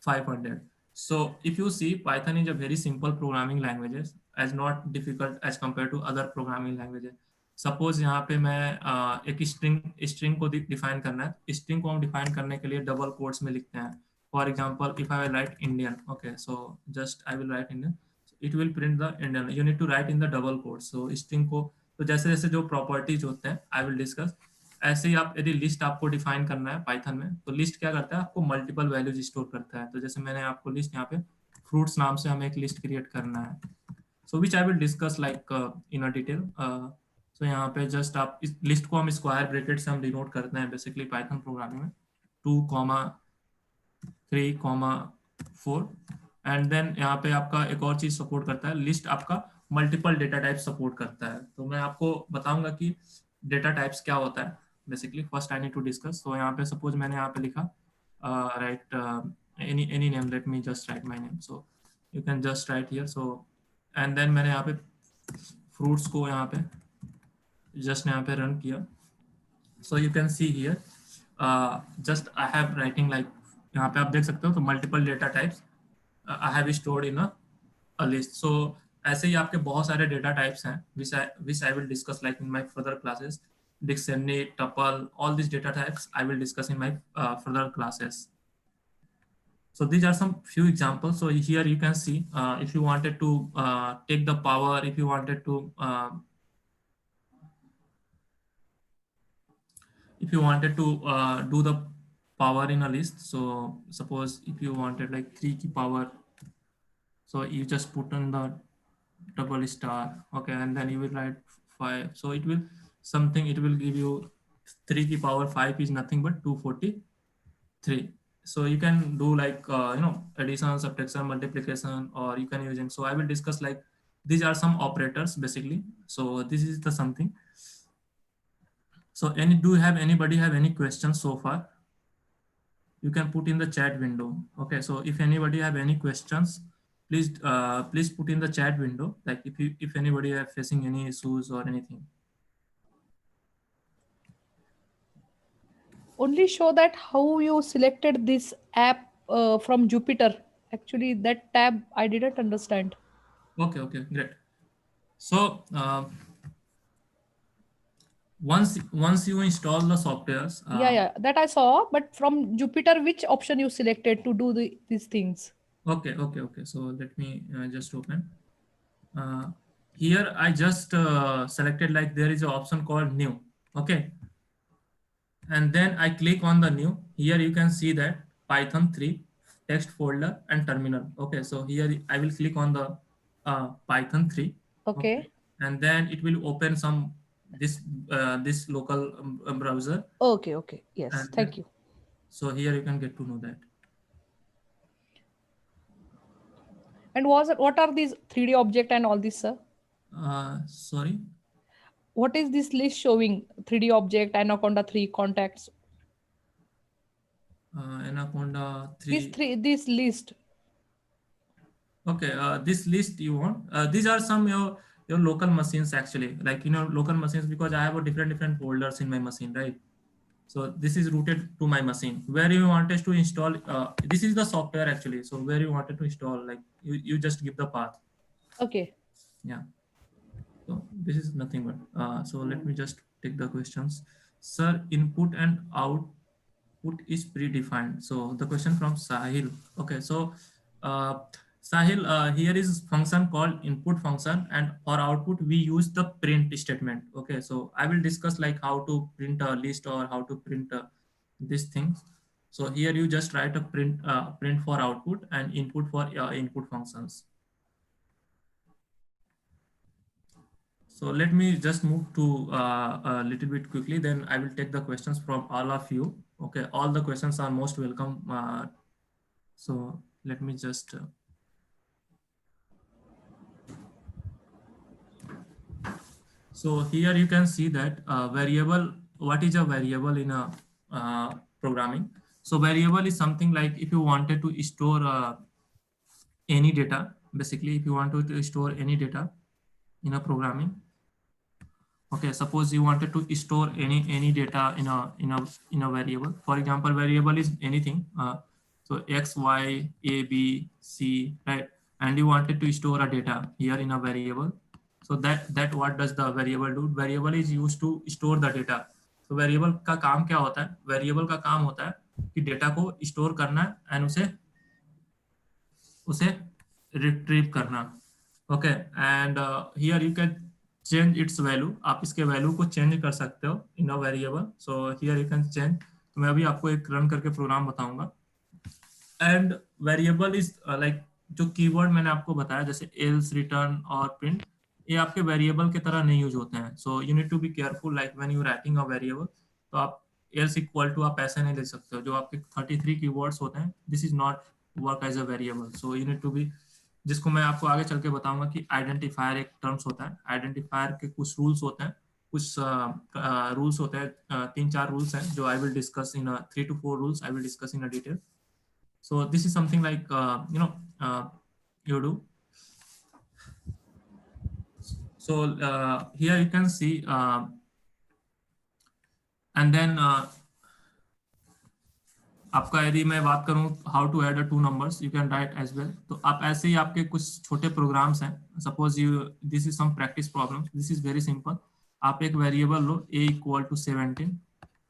B: 500. So if you see, Python is a very simple programming language, as not difficult as compared to other programming languages. Suppose यहाँ पे मैं एक string को define करना है. String को हम define करने के लिए डबल कोट्स में लिखते हैं. For example, if I will write Indian, okay, so just I will write Indian, it will print the Indian. You need to write in the double quotes. So string को तो जैसे जैसे जो properties होते हैं I will discuss. ऐसे ही आप यदि लिस्ट आपको डिफाइन करना है पाइथन में, तो लिस्ट क्या करता है, आपको मल्टीपल वैल्यूज स्टोर करता है. तो जैसे मैंने आपको लिस्ट यहाँ पे fruits नाम से हमें एक लिस्ट क्रिएट करना है. So which I will discuss like in a detail. So यहाँ पे just आप इस लिस्ट को हम स्क्वायर ब्रैकेट से हम डिनोट करते हैं बेसिकली पाइथन प्रोग्रामिंग में 2,3,4 एंड देन यहाँ पे आपका एक और चीज सपोर्ट करता है, लिस्ट आपका मल्टीपल डेटा टाइप सपोर्ट करता है. तो मैं आपको बताऊंगा कि डेटा टाइप्स क्या होता है basically. First I need to discuss. तो यहाँ पे सपोज मैंने यहाँ पे लिखा write any name, let me just write my name. So you can just write here. So and then मैंने यहाँ पे फ्रूट्स को यहाँ पे जस्ट यहाँ पे रन किया. So you can see here just I have writing like, यहाँ पे आप देख सकते हो तो multiple data types I have stored in a list. So ऐसे ही आपके बहुत सारे डेटा टाइप्स हैं which I will discuss like in my further classes. Dictionary, tuple, all these data types I will discuss in my further classes. So these are some few examples. So here you can see if you wanted to take the power, if you wanted to do the power in a list. So suppose if you wanted like 3 की power, so you just put on the double star, okay, and then you will write 5. So it will give you 3 की power 5 is nothing but 243. So you can do like addition, subtraction, multiplication, or you can use it. So I will discuss like these are some operators basically. So this is the something. So anybody have any questions so far? You can put in the chat window. Okay, so if anybody have any questions, please put in the chat window, like if anybody are facing any issues or anything.
D: Only show that how you selected this app from Jupyter. Actually, that tab I didn't understand.
B: Okay, great. So once you install the softwares,
D: yeah, that I saw. But from Jupyter, which option you selected to do these things?
B: Okay. So let me just open. Here I just selected like there is an option called new. Okay. And then I click on the new. Here you can see that Python 3 text folder and terminal. Okay. So here I will click on the Python 3.
D: Okay.
B: And then it will open some this local browser.
D: Okay. Yes.
B: And
D: thank you.
B: So here you can get to know that.
D: And what are these 3D object and all this, sir?
B: Sorry.
D: What is this list showing? 3D object, Anaconda 3 contacts.
B: Anaconda 3.
D: This list.
B: Okay. This list you want. These are some your local machines actually, like local machines, because I have a different folders in my machine, right? So this is routed to my machine where you wanted to install. This is the software actually. So where you wanted to install, like you just give the path.
D: Okay.
B: Yeah. So this is nothing but. So let me just take the questions. Sir, input and output is predefined. So the question from Sahil. Okay. So Sahil, here is function called input function, and for output we use the print statement. Okay, so I will discuss like how to print a list or how to print these things. So here you just write a print for output and input for input functions. So let me just move to a little bit quickly, then I will take the questions from all of you. Okay, all the questions are most welcome. So let me just so here you can see that variable. What is a variable in a programming? So variable is something like if you wanted to store any data. Basically, if you want to store any data in a programming. Okay, suppose you wanted to store any data in a variable. For example, variable is anything. So X, Y, A, B, C, right? And you wanted to store a data here in a variable. So that what does the variable do? Variable is used to store the data. So variable का काम क्या होता है? Variable का काम होता है कि data को store करना and उसे retrieve करना. Okay, and here you can change its value. आप इसके value को change कर सकते हो in a variable. So here you can change. तो मैं अभी आपको एक run करके program बताऊंगा. And variable is like जो कीवर्ड मैंने आपको बताया जैसे एल्स, रिटर्न और प्रिंट, ये आपके वेरिएबल की तरह नहीं यूज होते हैं. So you need to be careful like when you writing a variable. तो आप एल्स इक्वल टू आप ऐसे नहीं लिख सकते हो. जो आपके 33 कीवर्ड्स होते हैं, this is not work as a variable. So you need to be, जिसको मैं आपको आगे चल के बताऊंगा कि आइडेंटिफायर एक टर्म्स होता है. आइडेंटिफायर के कुछ रूल्स होते हैं, कुछ रूल्स होते हैं, 3-4 रूल्स हैं जो I will discuss in 3 to 4 rules I will discuss in detail. So this is something like you do. So here you can see and then आपका यदि मैं बात करूं how to add two numbers, you can write as well. तो आप ऐसे ही आपके कुछ छोटे प्रोग्राम्स हैं. Suppose you, this is some practice problem. This is very simple. आप एक वेरिएबल लो a equal to 17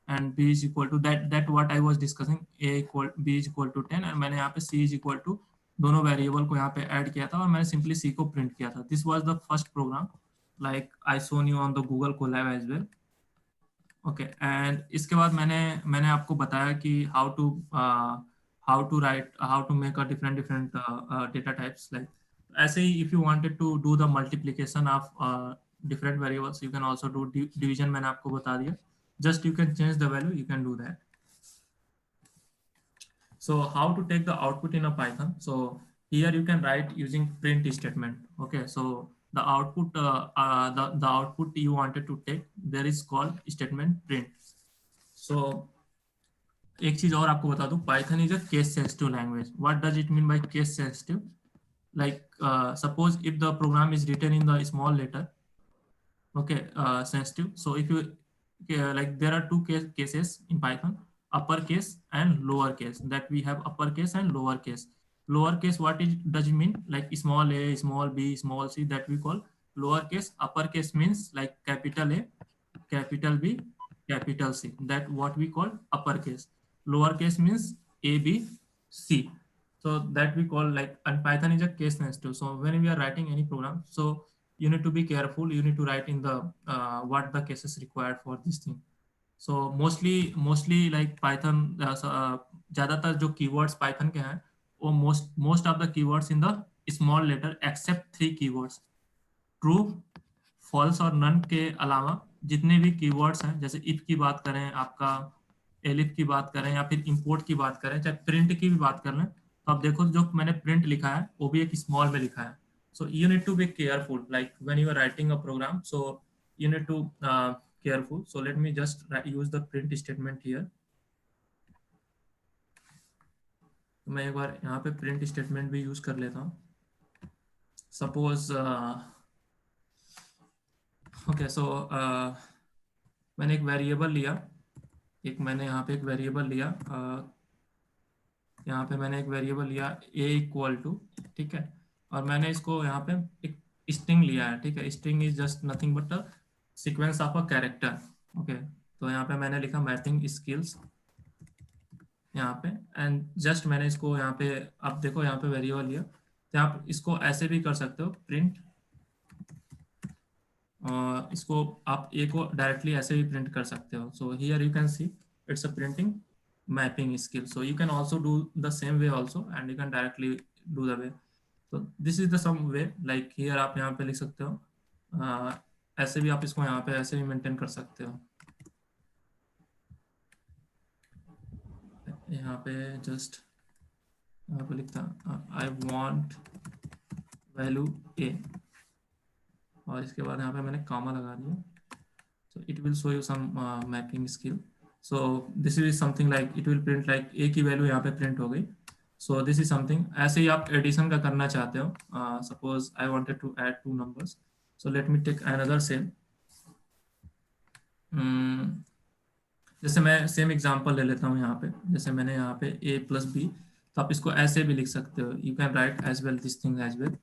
B: and b is equal to that what I was discussing, b is equal to 10 and मैंने यहाँ पे c is equal to दोनों variable को यहाँ पे ऐड किया था और मैंने सिंपली c को प्रिंट किया था. This was the first program like I shown you on the Google Colab as well. Okay, and इसके बाद मैंने आपको बताया कि how to write, how to make a different different data types. Like ऐसे ही if you wanted to do the multiplication of different variables, you can also do division. मैंने आपको बता दिया. Just you can change the value, you can do that. So how to take the output in a Python? So here you can write using print statement. Okay, so the output the output you wanted to take, there is called statement print. So एक चीज और आपको बता दूं, Python is a case sensitive language. What does it mean by case sensitive? Like suppose if the program is written in the small letter, okay, sensitive. So if you like there are two cases in Python, uppercase and lower case. That we have uppercase and lower case. Lower case, what does it mean? Like small a, small b, small c, that we call lower case. Uppercase means like capital A, capital B, capital C. That what we call uppercase. Lower case means A, B, C. So that we call like, and Python is a case sensitive. So when we are writing any program, so you need to be careful. You need to write in the what the cases required for this thing. So mostly like Python, ज़्यादातर जो keywords Python के हैं, वो most of the keywords in the small letter except 3 keywords. True, false और none के अलावा जितने भी keywords हैं, जैसे if की बात करें, आपका elif की बात करें, या फिर import की बात करें, चाहे print की भी बात कर लें, तो आप देखो जो मैंने print लिखा है वो भी एक small में लिखा है. So you need to be careful, like when you are writing a program. So you need to careful. So let me just use the print statement here. तो मैं एक बार यहाँ पे print statement भी use कर लेता हूँ. Suppose okay, so मैंने एक वेरिएबल लिया, मैंने यहाँ पे एक वेरिएबल लिया, यहाँ पे मैंने एक वेरिएबल लिया a इक्वल टू, ठीक है, और मैंने इसको यहाँ पे एक स्ट्रिंग लिया है. ठीक है, string is just nothing but a sequence of a character. Okay, तो यहाँ पे मैंने लिखा मैपिंग स्किल्स यहाँ पे, एंड जस्ट मैंने इसको यहाँ पे, आप देखो यहाँ पे वेरिएबल लिया, तो आप इसको ऐसे भी कर सकते हो प्रिंट, और इसको आप ए को डायरेक्टली ऐसे भी प्रिंट कर सकते हो. So here you can see it's a printing mapping skill. So you can also do the same way also, and you can directly do the way. So this is the some way, like here आप यहाँ पे लिख सकते हो, ऐसे भी आप इसको यहाँ पे ऐसे भी मेंटेन कर सकते हो. यहाँ पे जस्ट यहाँ पे लिखता I want value a, और इसके बाद यहाँ पे मैंने कॉमा लगा दिया. So it will show you some mapping skill. So this is something like it will print like a की वैल्यू यहाँ पे प्रिंट हो गई. So this is something. ऐसे ही आप एडिशन का करना चाहते हो. Suppose I wanted to add 2 numbers. So let me take another cell. जैसे मैं सेम एग्जांपल ले लेता हूँ यहाँ पे. जैसे मैंने यहाँ पे a plus b, तो आप इसको ऐसे भी लिख सकते हो. You can write as well this thing as well.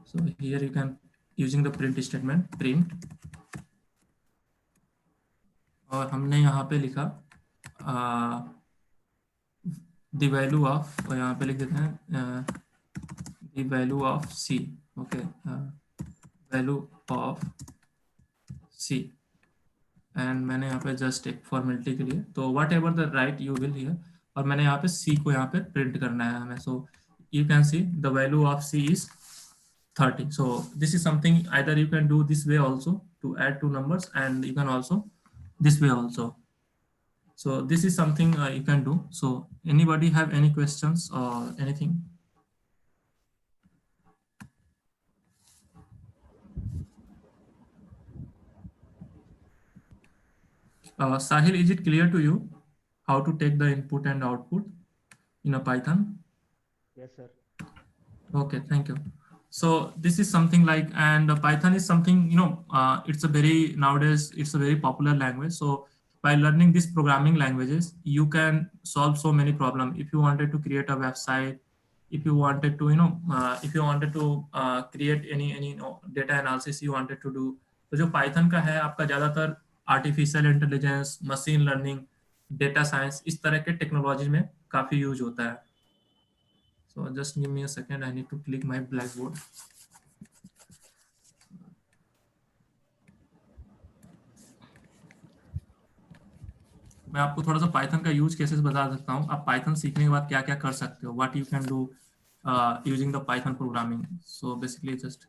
B: So here you can using the print statement print, और हमने यहाँ पे लिखा the value of, और यहाँ पे लिख देते हैं the value of c. okay, value of c, and मैंने यहाँ पे जस्ट एक फॉर्मेलिटी के लिए, तो what ever the right you will hear, और मैंने यहाँ पे c को यहाँ पे प्रिंट करना है हमें. So you can see the value of c is 30. So this is something either you can do this way also to add two numbers, and you can also this way also. So this is something you can do. So anybody have any questions or anything? Sahil, is it clear to you how to take the input and output in a Python?
E: Yes, sir.
B: Okay, thank you. So this is something like, and Python is something, it's a very, nowadays, it's a very popular language. So by learning these programming languages, you can solve so many problems. If you wanted to create a website, if you wanted to, create any data analysis you wanted to do. तो जो Python का है आपका ज़्यादातर artificial intelligence, machine learning, data science, इस तरह के technology में काफ़ी यूज होता है. So just give me a second. I need to click my Blackboard. मैं आपको थोड़ा सा पाइथन का यूज केसेस बता सकता हूँ. आप पाइथन सीखने के बाद क्या क्या कर सकते हो. What you can do using the Python programming. So basically just.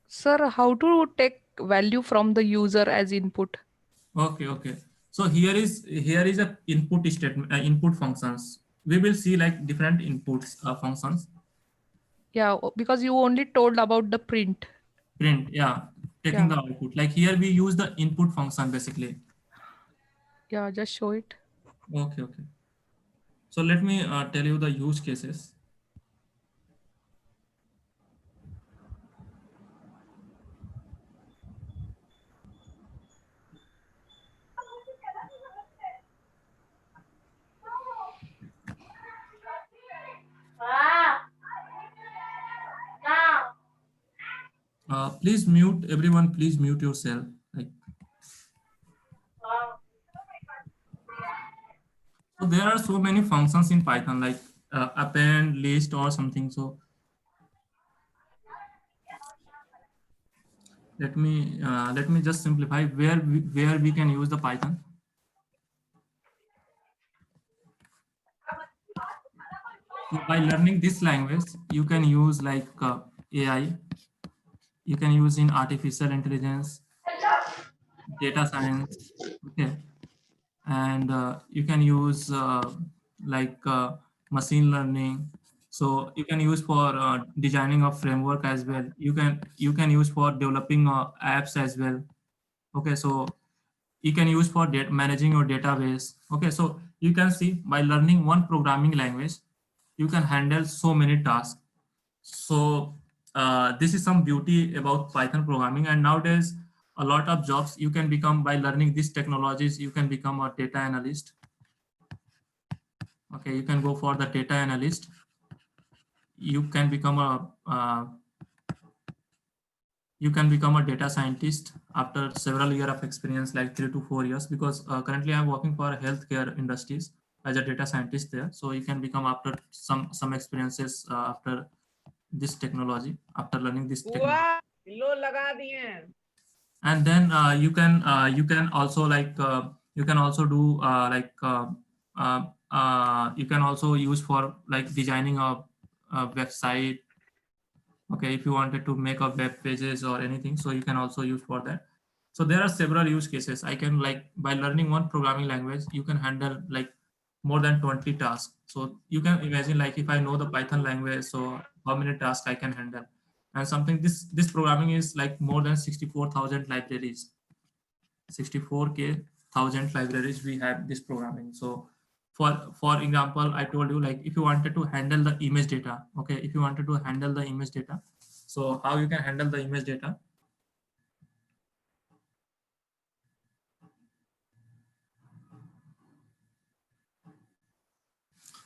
D: Sir, how to take value from the user as input?
B: Okay. So here is a input statement, input functions. We will see like different inputs functions.
D: Yeah, because you only told about the print.
B: Print, yeah, taking the output. Like here we use the input function basically.
D: Yeah, just show it.
B: Okay. So let me tell you the use cases. Please mute everyone. Please mute yourself. Like, so there are so many functions in Python, like append, list, or something. So let me just simplify where we can use the Python. So by learning this language, you can use like AI. You can use in artificial intelligence, data science, okay, and you can use like machine learning. So you can use for designing a framework as well. You can use for developing apps as well. Okay, so you can use for managing your database. Okay, so you can see by learning one programming language, you can handle so many tasks. So this is some beauty about Python programming. And nowadays, a lot of jobs you can become by learning these technologies. You can become a data analyst. Okay, you can go for the data analyst. You can become a data scientist after several years of experience, like 3 to 4 years. Because currently I'm working for healthcare industries as a data scientist there. So you can become after some experiences after this technology, after learning this technology. And then you can also like you can also do you can also use for like designing a website. Okay, if you wanted to make a web pages or anything, so you can also use for that. So there are several use cases. I can, like, by learning one programming language, you can handle like more than 20 tasks. So you can imagine, like, if I know the Python language, so how many tasks I can handle. And something, this programming is like more than 64,000 libraries, 64,000 libraries we have this programming. So for example, I told you, like, if you wanted to handle the image data, okay, if you wanted to handle the image data, so how you can handle the image data?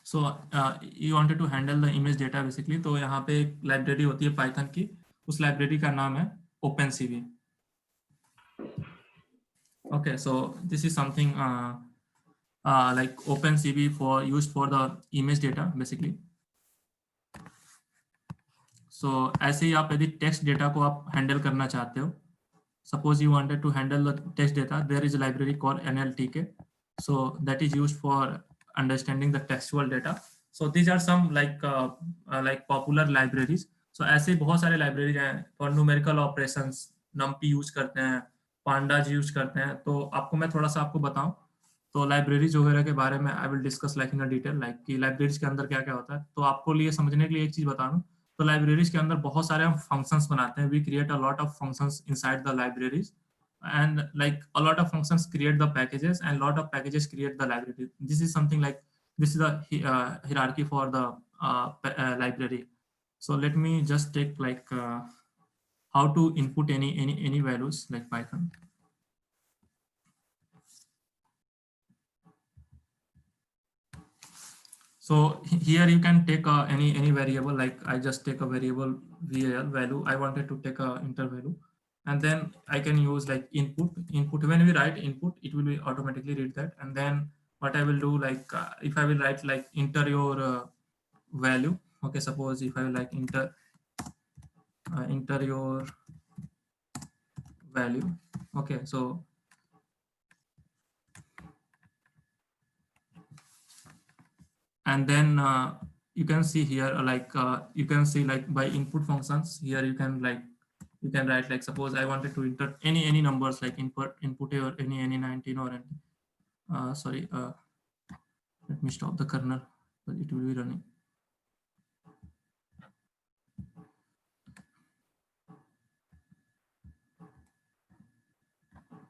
B: So you wanted to handle the image data basically, तो यहाँ पे एक library होती है Python की, उस library का नाम है OpenCV. Okay, so this is something like OpenCV for used for the image data basically. So ऐसे ही आप यदि टेक्स्ट डेटा को आप हैंडल करना चाहते हो, suppose you wanted to handle the text data, there is a library called NLTK. So that is used for understanding the textual data. So these are some like popular libraries. So ऐसे बहुत सारे libraries हैं for numerical operations, numpy use करते हैं, pandas use करते हैं. तो आपको मैं थोड़ा सा आपको बताऊं तो लाइब्रेरीज वगैरह के बारे में I will discuss like in detail, like कि लाइब्रेरीज के अंदर क्या क्या होता है. तो आपको लिए समझने के लिए एक चीज बता दूं, तो लाइब्रेरीज के अंदर बहुत सारे हम फंक्शंस बनाते हैं. We create a lot of functions inside the libraries, and like a lot of functions create the packages and lot of packages create the library. This is something like, this is the hierarchy for the library. So let me just take like how to input any values like Python. So here you can take any variable, like I just take a variable val value. I wanted to take a inter value, and then I can use like input. When we write input, it will be automatically read that. And then what I will do, like if I will write like enter your value. Okay, suppose if I will like enter your value. Okay, so and then you can see here you can see like by input functions here you can write like, suppose I wanted to enter any numbers like input or any 19 or any sorry, let me stop the kernel, but it will be running.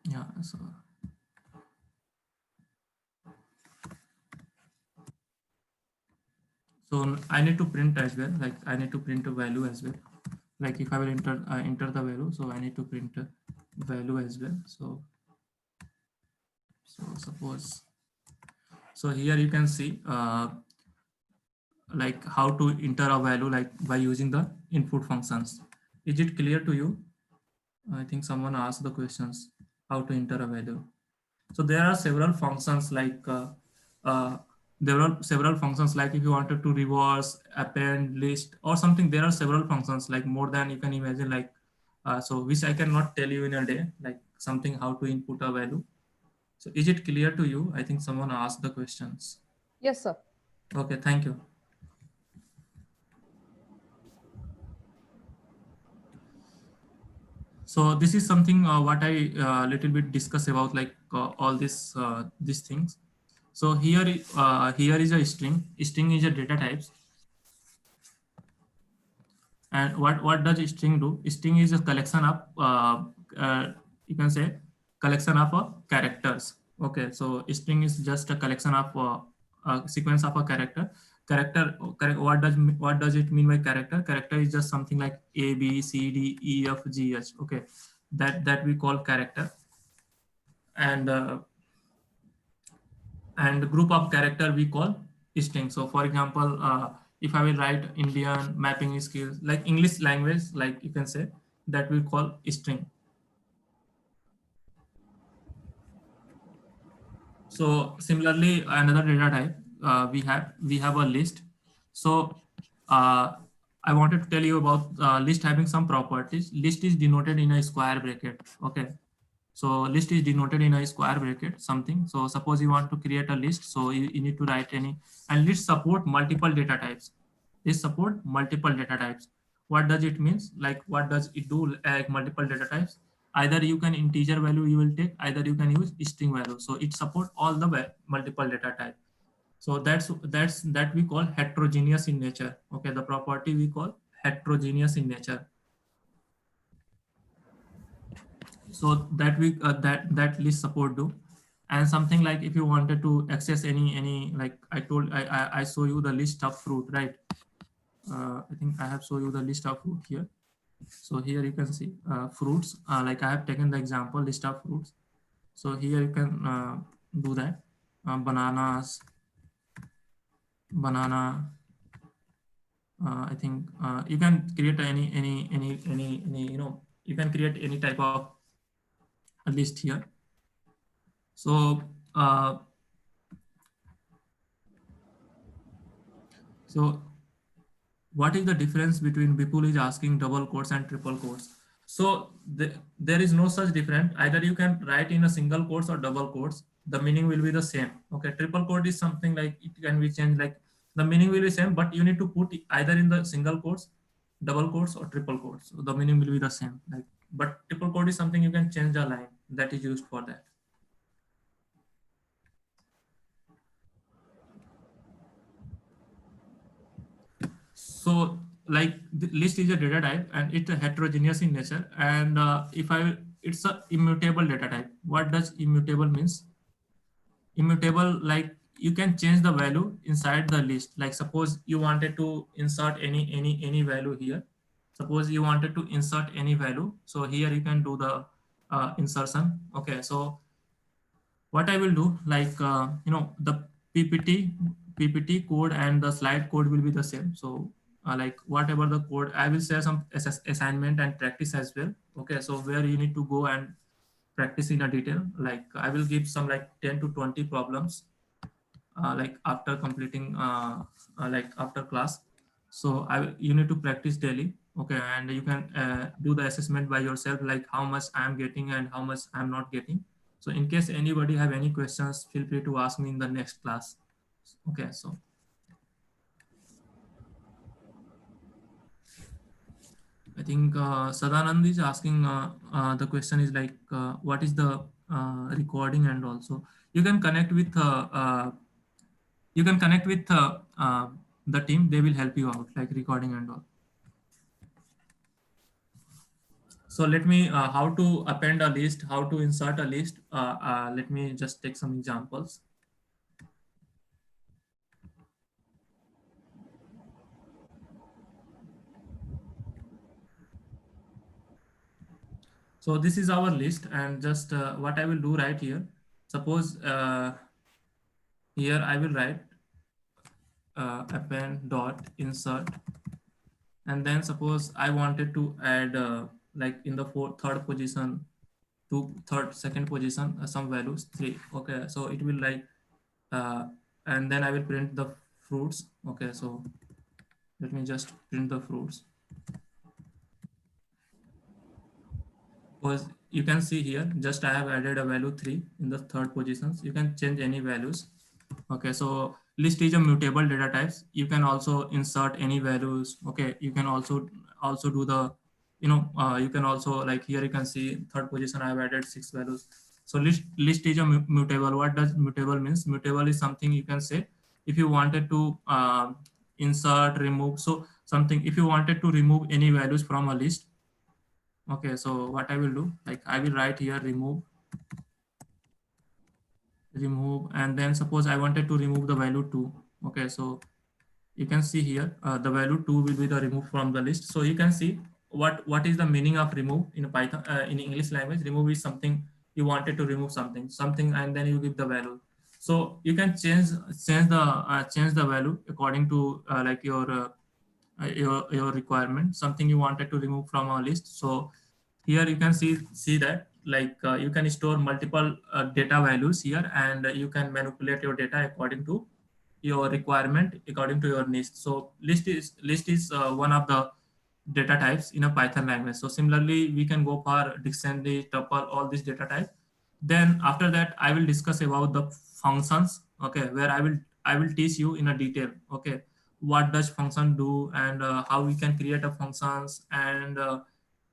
B: Yeah, so I need to print as well, like I need to print a value as well. Like if I will enter the value, so I need to print a value as well. So suppose, so here you can see like how to enter a value like by using the input functions. Is it clear to you? I think someone asked the questions how to enter a value. So there are several functions like there are several functions like if you wanted to reverse, append, list or something, there are several functions like more than you can imagine, like so which I cannot tell you in a day, like something how to input a value. So is it clear to you? I think someone asked the questions.
D: Yes, sir.
B: Okay, thank you. So this is something what I little bit discuss about, like all this these things. So here is a string. String is a data types. And what does string do? String is a collection of you can say collection of characters. Okay, so string is just a collection of a sequence of a character. What does it mean by character? Character is just something like A, B, C, D, E, F, G, H. Okay, that we call character. And group of character we call string. So for example, if I will write Indian mapping skills, like English language, like you can say, that we call string. So similarly, another data type we have a list. So I wanted to tell you about list having some properties. List is denoted in a square bracket. Okay, so list is denoted in a square bracket something. So suppose you want to create a list, so you need to write any, and list support multiple data types. List support multiple data types. What does it means? Like what does it do? Like multiple data types. Either you can integer value you will take, either you can use string value. So it support all the multiple data type. So that we call heterogeneous in nature. Okay, the property we call heterogeneous in nature. So that we that list support do. And something like if you wanted to access any like I show you the list of fruit, right? I think I have show you the list of fruit here. So here you can see fruits, like I have taken the example list of fruits. So here you can do that. Banana. I think you can create any you know, you can create any type of a list here. So so what is the difference between Bipul is asking double quotes and triple quotes? So there is no such difference. Either you can write in a single quotes or double quotes. the meaning will be the same. Okay, triple quote is something like it can be changed, like the meaning will be same, but you need to put either in the single quotes, double quotes, or triple quotes. So the meaning will be the same. Like, but triple quote is something you can change the line that is used for that. So like the list is a data type and it's a heterogeneous in nature. And it's a immutable data type. What does immutable means? Immutable, like you can change the value inside the list. Like suppose you wanted to insert any value here. Suppose you wanted to insert any value. So here you can do the insertion. Okay, so what I will do, like the PPT code and the slide code will be the same. So like whatever the code, I will share some assignment and practice as well. Okay, so where you need to go and practice in a detail. Like I will give some like 10 to 20 problems like after completing like after class. So you need to practice daily. Okay, and you can do the assessment by yourself, like how much I am getting and how much I'm not getting. So in case anybody have any questions, feel free to ask me in the next class. Okay, so I think Sadanand is asking the question is like what is the recording, and also you can connect with the team. They will help you out, like recording and all. So let me how to append a list, how to insert a list. Let me just take some examples. So this is our list, and just what I will do right here. Suppose here I will write append dot insert, and then suppose I wanted to add like in the third position to second position some values 3. Okay, so it will like and then I will print the fruits. Okay, so let me just print the fruits. Because you can see here, just I have added a value 3 in the third positions. You can change any values. Okay, so list is a mutable data types. You can also insert any values. Okay, you can also do the you can also, like here you can see third position I have added 6 values. So list is a mutable. What does mutable means? Mutable is something you can say if you wanted to insert, remove. So something if you wanted to remove any values from a list. Okay, so what I will do, like I will write here remove, and then suppose I wanted to remove the value 2. Okay, so you can see here the value 2 will be the remove from the list. So you can see what is the meaning of remove in Python. In English language, remove is something you wanted to remove something and then you give the value. So you can change the value according to like your requirement, something you wanted to remove from a list. So here you can see that like you can store multiple data values here, and you can manipulate your data according to your requirement, according to your needs. So list is one of the data types in a Python language. So similarly, we can go for dictionary, tuple, all these data types. Then after that, I will discuss about the functions. Okay, where I will teach you in a detail. Okay, what does function do, and how we can create a functions, and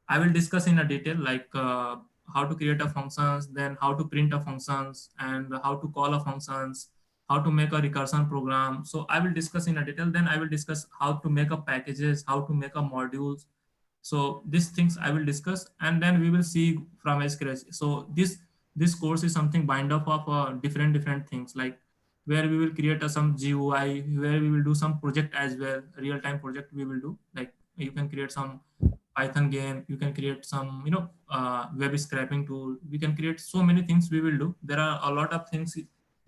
B: I will discuss in a detail like how to create a functions, then how to print a functions, and how to call a functions, how to make a recursion program. So I will discuss in a detail. Then I will discuss how to make a packages, how to make a modules. So these things I will discuss, and then we will see from scratch. So this course is something bind up of different things, like where we will create some GUI, where we will do some project as well, real time project we will do. Like you can create some Python game, you can create some web scraping tool. We can create so many things we will do. There are a lot of things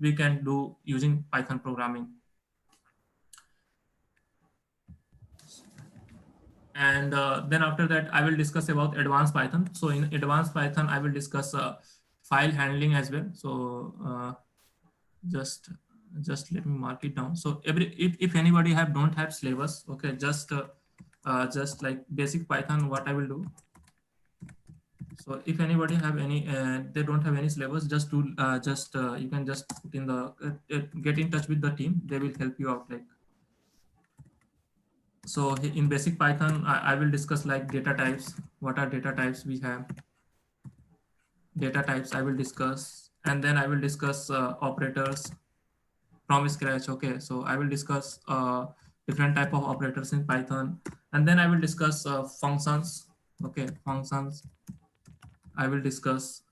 B: we can do using Python programming. And then after that, I will discuss about advanced Python. So in advanced Python, I will discuss file handling as well. So just let me mark it down. So if anybody don't have syllabus, okay, just like basic Python, what I will do. So if anybody have any, they don't have any syllabus, just do you can just put in the get in touch with the team. They will help you out. Like, so in basic Python, I will discuss like data types. What are data types we have? Data types I will discuss, and then I will discuss operators from scratch. Okay, so I will discuss different type of operators in Python, and then I will discuss functions. Okay, functions I will discuss,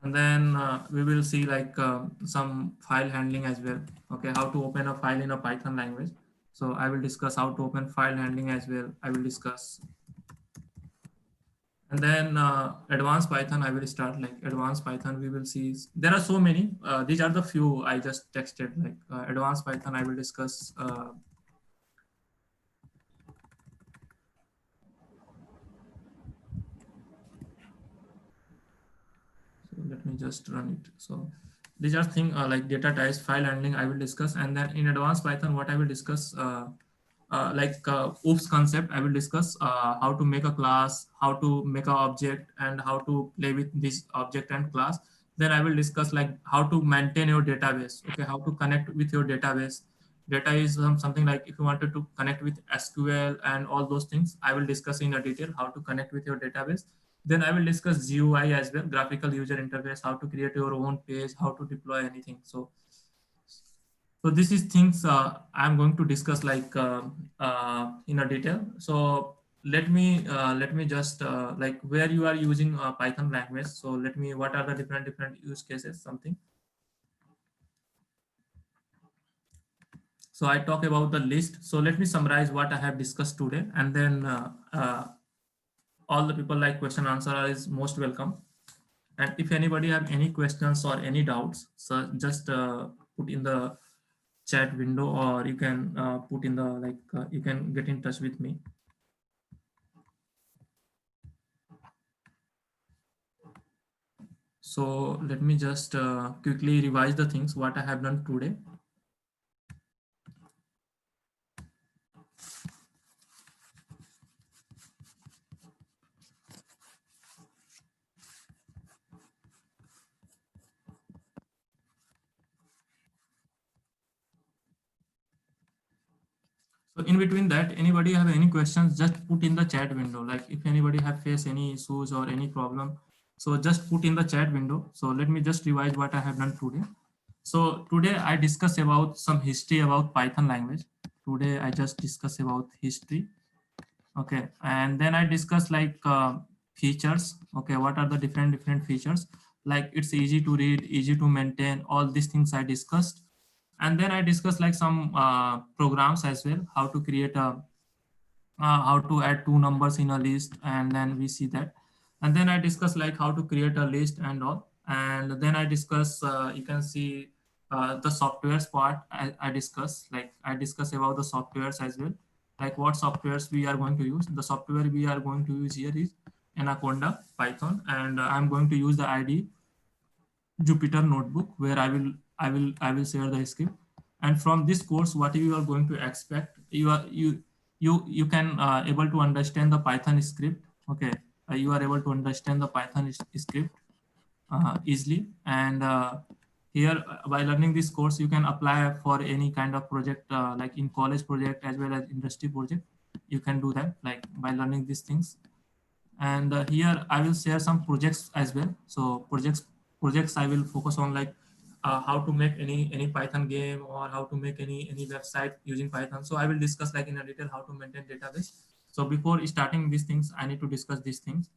B: and then we will see like some file handling as well. Okay, how to open a file in a Python language. So I will discuss how to open file handling as well. I will discuss, and then advanced Python I will start. Like advanced Python, we will see there are so many. These are the few I just texted. Like advanced Python I will discuss. So let me just run it. So these are things like data types, file handling I will discuss, and then in advanced Python what I will discuss, OOPS concept I will discuss, how to make a class, how to make an object, and how to play with this object and class. Then I will discuss like how to maintain your database. Okay, how to connect with your database. Data is something like if you wanted to connect with SQL and all those things, I will discuss in a detail how to connect with your database. Then I will discuss GUI as well, graphical user interface, how to create your own page, how to deploy anything. So this is things I'm going to discuss like in a detail. So let me just like where you are using Python language. So let me, what are the different use cases, something. So I talk about the list. So let me summarize what I have discussed today, and then all the people like question answer is most welcome. And if anybody have any questions or any doubts, so just put in the chat window, or you can put in the you can get in touch with me. So let me just quickly revise the things what I have done today. So in between that, anybody have any questions, just put in the chat window. Like if anybody have faced any issues or any problem, so just put in the chat window. So let me just revise what I have done today. So today I discuss about some history about Python language. Today I just discuss about history. Okay, and then I discuss like features. Okay, what are the different features? Like it's easy to read, easy to maintain, all these things I discussed. And then I discussed like some programs as well, how to create a how to add two numbers in a list, and then we see that. And then I discuss like how to create a list and all. And then I discuss you can see the softwares part. I discuss like I discuss about the softwares as well, like what softwares we are going to use. The software we are going to use here is Anaconda Python, and I'm going to use the IDE Jupyter Notebook, where I will share the script. And from this course, what you are going to expect, you can able to understand the Python script. Okay, you are able to understand the Python script easily. And here, by learning this course, you can apply for any kind of project, like in college project as well as industry project. You can do that like by learning these things. And here I will share some projects as well. So projects I will focus on like how to make any Python game, or how to make any website using Python. So I will discuss like in a detail how to maintain database. So before starting these things, I need to discuss these things.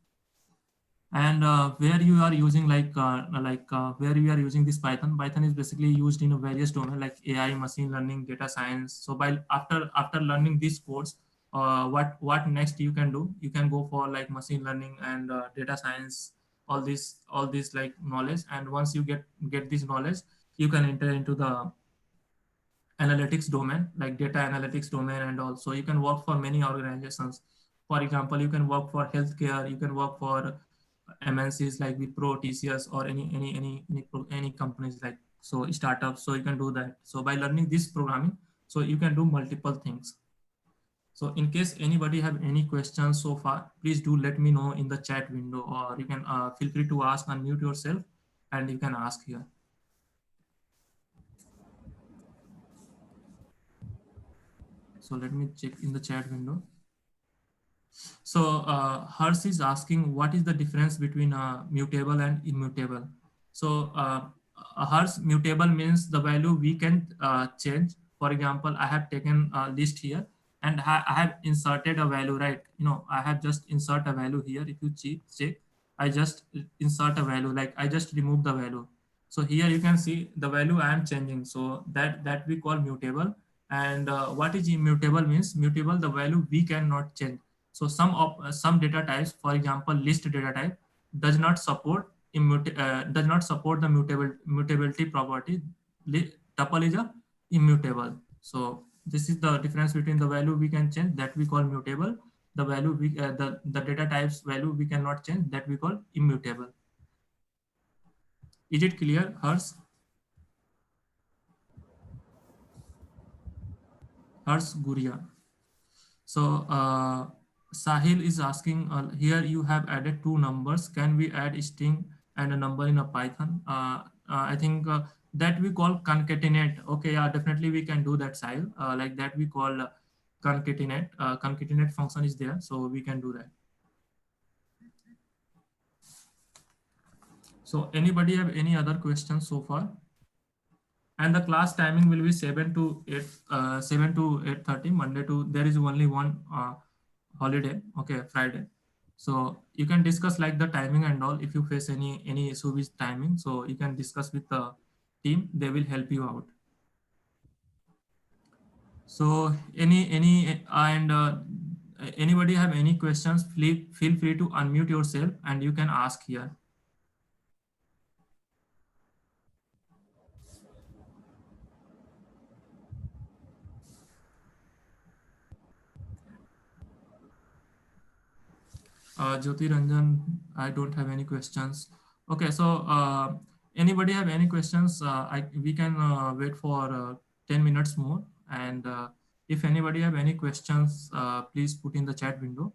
B: And where you are using where you are using this Python is basically used in a various domains like AI, machine learning, data science. So by after learning this course, what next you can do, you can go for like machine learning and data science, all these like knowledge. And once you get this knowledge, you can enter into the analytics domain, like data analytics domain. And also you can work for many organizations. For example, you can work for healthcare, you can work for MNCs like Wipro, TCS, or any companies like so startups. So you can do that. So by learning this programming, so you can do multiple things. So in case anybody have any questions so far, please do let me know in the chat window, or you can feel free to ask, unmute yourself, and you can ask here. So let me check in the chat window. So Hers is asking, what is the difference between mutable and immutable? So Hers, mutable means the value we can change. For example, I have taken a list here and I have inserted a value, right? You know, I have just insert a value here. If you check, I just insert a value, like I just remove the value. So here you can see the value I am changing. So that we call mutable. And what is immutable means? Mutable, the value we cannot change. So some data types, for example, list data type, does not support does not support the mutability property. Tuple is a immutable. So this is the difference between the value we can change, that we call mutable. The value the data types value we cannot change, that we call immutable. Is it clear, Hers? Hers Guria. So Sahil is asking, here you have added two numbers. Can we add string and a number in a Python? I think that we call concatenate. Okay, yeah, definitely we can do that, Sahil. Like that we call concatenate. Concatenate function is there, so we can do that. So anybody have any other questions so far? And the class timing will be 7 to 8:30 Monday to, there is only one holiday, okay, Friday. So you can discuss like the timing and all. If you face any issue with timing, so you can discuss with the team, they will help you out. So anybody have any questions, feel free to unmute yourself and you can ask here. Jyoti Ranjan, I don't have any questions. Okay, so anybody have any questions? We can wait for 10 minutes more. And if anybody have any questions, please put in the chat window.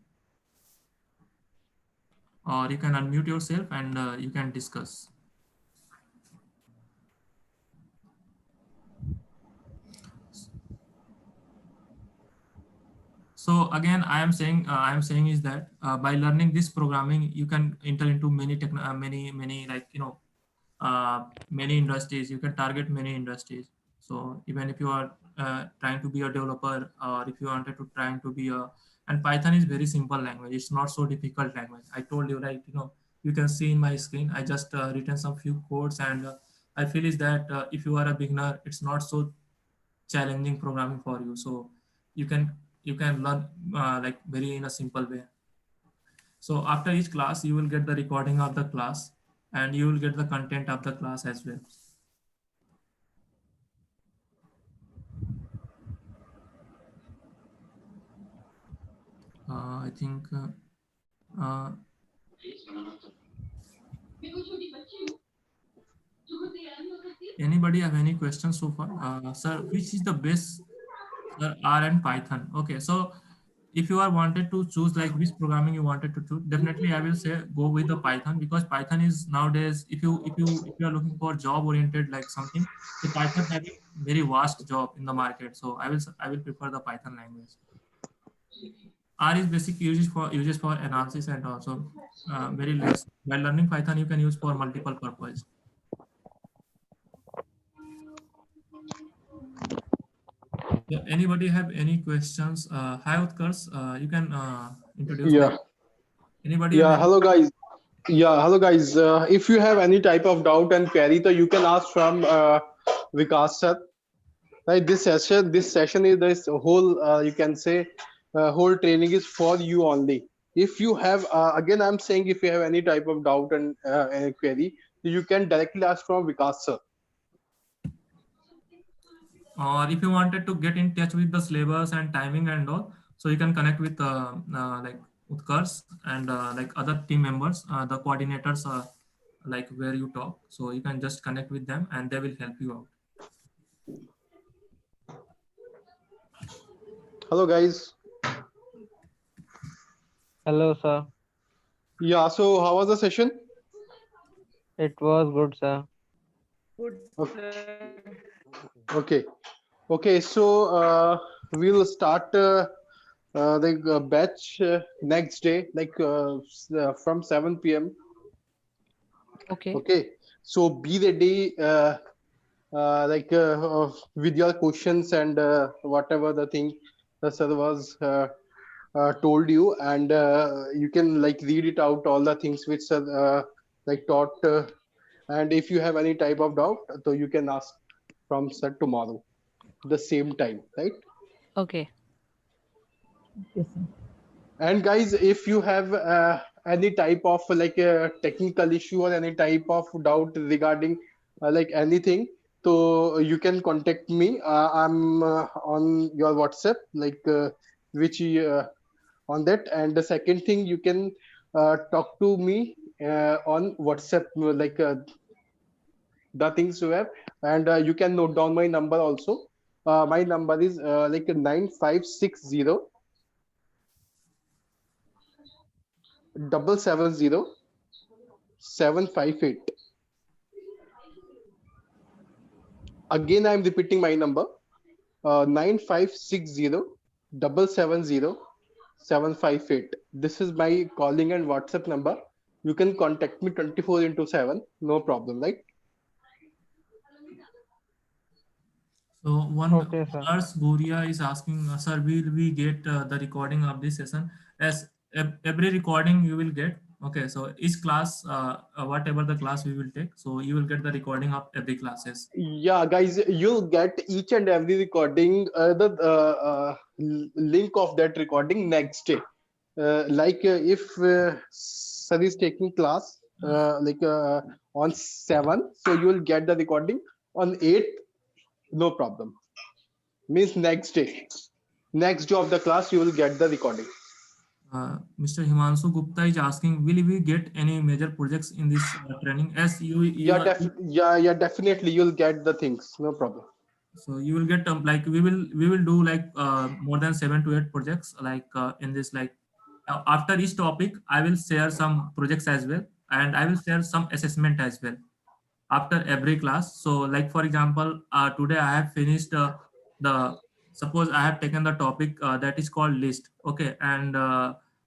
B: Or you can unmute yourself and you can discuss. So again, I am saying is that by learning this programming, you can enter into many like, you know, many industries. You can target many industries. So even if you are trying to be a developer, or if you wanted to trying to be a, and Python is very simple language. It's not so difficult language. I told you, right? You know, you can see in my screen, I just written some few codes, and I feel is that if you are a beginner, it's not so challenging programming for you. So you can learn like very in a simple way. So after each class, you will get the recording of the class and you will get the content of the class as well. I think anybody have any questions so far? Sir, which is the best, R and Python? Okay, so if you are wanted to choose like which programming you wanted to choose, definitely I will say go with the Python, because Python is nowadays, if you are looking for job oriented like something, so Python having very vast job in the market. So I will prefer the Python language. R is basic uses for analysis, and also very less. While learning Python, you can use for multiple purpose. So anybody have any questions? Hi Utkarsh, you can introduce.
A: Yeah.
B: Like, anybody?
A: Yeah.
B: Have any?
A: Hello, guys. Yeah. Hello, guys. If you have any type of doubt and query, so you can ask from Vikas sir. Right. This session is this whole. You can say whole training is for you only. If you have again, I'm saying if you have any type of doubt and any query, you can directly ask from Vikas sir.
B: Or if you wanted to get in touch with the syllabus and timing and all, so you can connect with like Utkarsh and like other team members, the coordinators, like where you talk. So you can just connect with them and they will help you out.
A: Hello, guys.
E: Hello, sir.
A: Yeah, so how was the session?
E: It was good, sir.
D: Good, sir.
A: Okay. Okay, so we'll start the batch next day, like from 7 p.m.
D: Okay.
A: Okay, so be ready with your questions and whatever the thing the sir was told you, and you can like read it out all the things which sir like taught, and if you have any type of doubt, so you can ask from sir tomorrow the same time, right?
D: Okay. Yes, sir.
A: And guys, if you have any type of like a technical issue or any type of doubt regarding like anything, so you can contact me. I'm on your WhatsApp, like which on that. And the second thing, you can talk to me on WhatsApp, like the things you have, and you can note down my number also. My number is like 9560 770 758. Again, I'm repeating my number, 9560 770 758. This is my calling and WhatsApp number. You can contact me 24 into 7, no problem, right?
B: So one
E: Okay, sir.
B: Ars Guria is asking, sir, will we get the recording of this session? As every recording you will get. Okay, so each class, whatever the class we will take, so you will get the recording of every classes.
A: Yeah, guys, you'll get each and every recording, the link of that recording next day. If sir is taking class on 7, so you will get the recording on 8, no problem. Means next day, next day of the class, you will get the recording.
B: Mr. Himanshu Gupta is asking, will we get any major projects in this training? As you
A: Yeah,
B: are,
A: yeah, definitely you'll get the things, no problem.
B: so you will get like we will do like more than 7 to 8 projects like in this like after each topic I will share some projects as well, and I will share some assessment as well after every class. So like for example, today I have finished the suppose I have taken the topic that is called list. Okay, and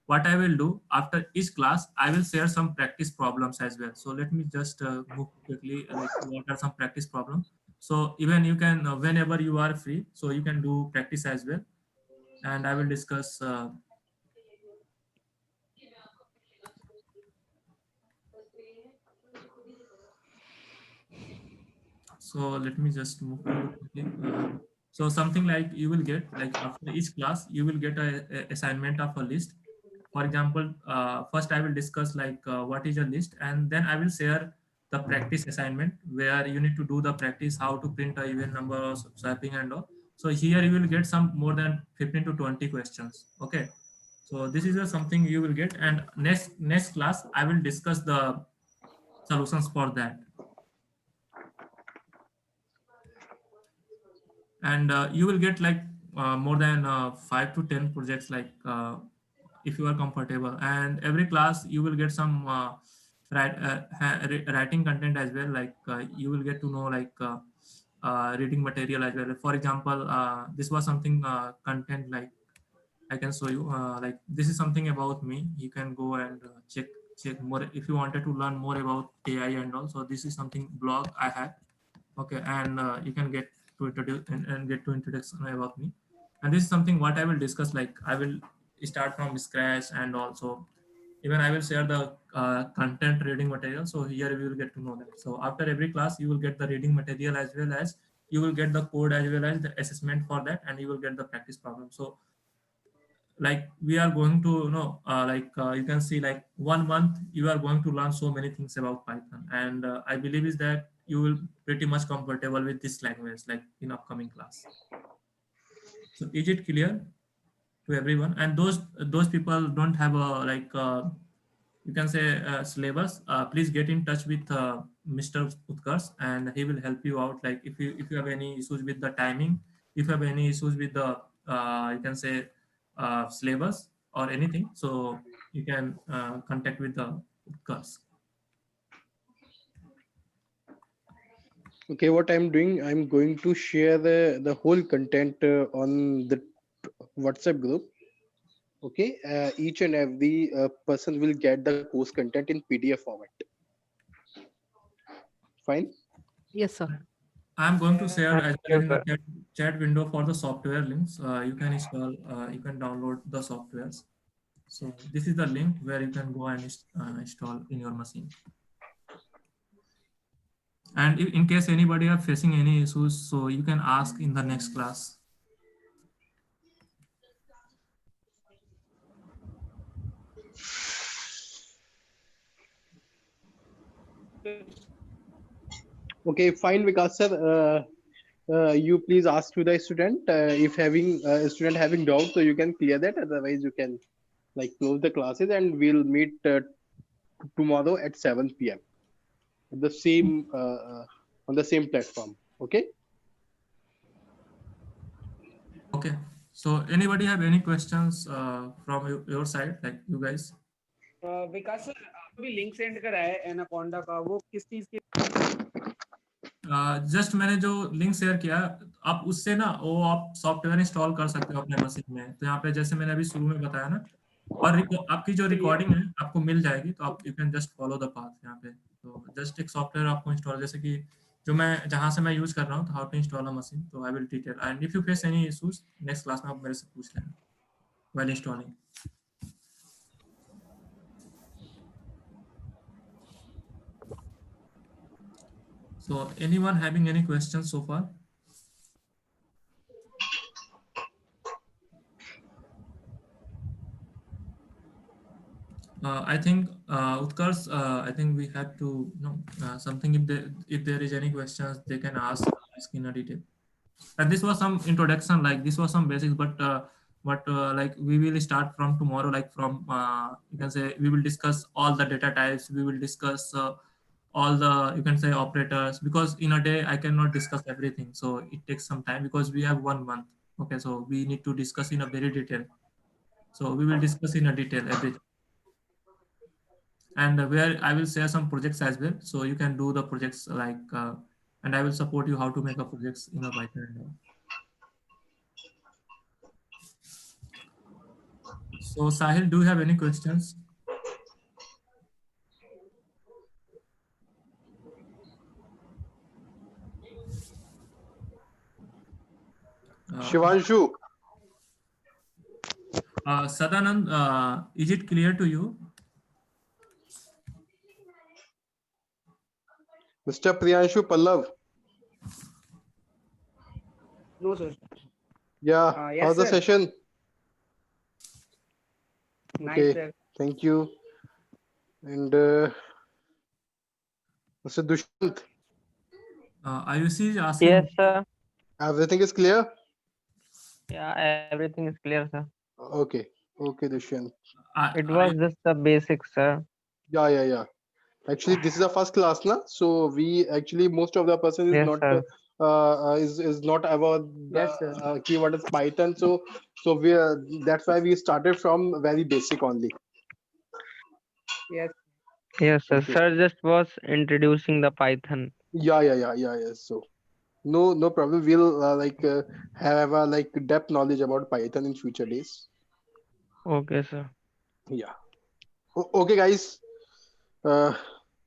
B: what I will do after each class, I will share some practice problems as well. So let me just move quickly, like what are some practice problems. So even you can whenever you are free, so you can do practice as well, and I will discuss. So let me just move to quickly. So something like you will get like after each class, you will get a assignment of a list. For example, first I will discuss like what is a list, and then I will share the practice assignment where you need to do the practice how to print a even number or swapping and all. So here you will get some more than 15 to 20 questions. Okay. So this is something you will get, and next class I will discuss the solutions for that. And you will get like more than 5 to 10 projects like if you are comfortable, and every class you will get some writing content as well, like you will get to know like reading material as well. For example, this was something content like I can show you like this is something about me. You can go and check more if you wanted to learn more about AI and all. So this is something blog I have. Okay, and you can get to introduce and get to introduction about me. And this is something what I will discuss, like I will start from scratch, and also even I will share the content reading material. So here we will get to know that. So after every class you will get the reading material as well as you will get the code as well as the assessment for that, and you will get the practice problem. So like we are going to you can see like 1 month you are going to learn so many things about Python, and I believe is that you will pretty much comfortable with this language like in upcoming class. So is it clear to everyone? And those people don't have a you can say syllabus, please get in touch with Mr. Utkarsh, and he will help you out. Like if you have any issues with the timing, if you have any issues with the you can say syllabus or anything, so you can contact with the Utkarsh.
A: Okay, what I'm doing, I'm going to share the whole content on the WhatsApp group. Okay, each and every person will get the course content in PDF format. Fine.
D: Yes, sir.
B: I'm going to share as
E: Thank
B: well
E: you,
B: in the
E: sir.
B: chat window for the software links. You can install, you can download the softwares. So this is the link where you can go and install in your machine. And in case anybody are facing any issues, so you can ask in the next class.
A: Okay, fine, Vikas sir. You please ask to the student if having a student having doubt, so you can clear that. Otherwise, you can like close the classes, and we'll meet tomorrow at 7 p.m. The same on the same platform. Okay.
B: Okay. So anybody have any questions from your side, like you guys?
F: Vikas sir आपको भी link send करा है anaconda का, वो किस चीज की?
B: Just मैंने जो लिंक शेयर किया, आप उससे ना वो आप सॉफ्टवेयर इंस्टॉल कर सकते हो अपने मशीन में। तो यहाँ पे जैसे मैंने अभी शुरू में बताया ना, और आपकी जो रिकॉर्डिंग है आपको मिल जाएगी, तो आप you can just follow the path यहाँ पे। तो जस्ट एक सॉफ्टवेयर आपको इंस्टॉल, जैसे कि जो मैं जहाँ से मैं यूज कर रहा हूँ, तो how to install a machine, तो I will detail, and if you face any issues next class में आप मेरे से पूछ लेना while installing. So anyone having any questions so far? I think Utkarsh, I think we have to know something. If there is any questions, they can ask in a detail. And this was some introduction, like this was some basics, but like we will start from tomorrow. Like from you can say we will discuss all the data types. We will discuss all the, you can say, operators, because in a day I cannot discuss everything. So it takes some time because we have 1 month. Okay, so we need to discuss in a very detail. So we will discuss in a detail everything. And where I will share some projects as well, so you can do the projects like and I will support you how to make a projects in a Python and all. So Sahil, do you have any questions?
A: Shivanshu.
B: Sadanand, is it clear to you?
A: Mr. Priyanshu Pallav.
F: No sir,
A: Yeah.
F: yes,
A: How's the
F: sir.
A: session?
F: Nice
A: Okay.
F: Sir.
A: Thank you. And Mr. Dushant,
B: Ayushi is asking.
E: Yes, sir.
A: everything is clear?
E: Yeah, everything is clear, sir.
A: Okay. Okay, Dushant.
E: It was just the basics, sir.
A: Yeah. Actually, this is a first class, na? So we actually, most of the person is
E: Yes,
A: not
E: sir.
A: is not about the
F: Yes, sir.
A: keyword is Python. So we are, that's why we started from very basic only.
F: Yes.
E: Yes, sir.
A: Okay.
E: Sir just was introducing the Python.
A: Yeah. So no problem. We'll have a like depth knowledge about Python in future days.
E: Okay, sir.
A: Yeah. Okay, guys. Okay,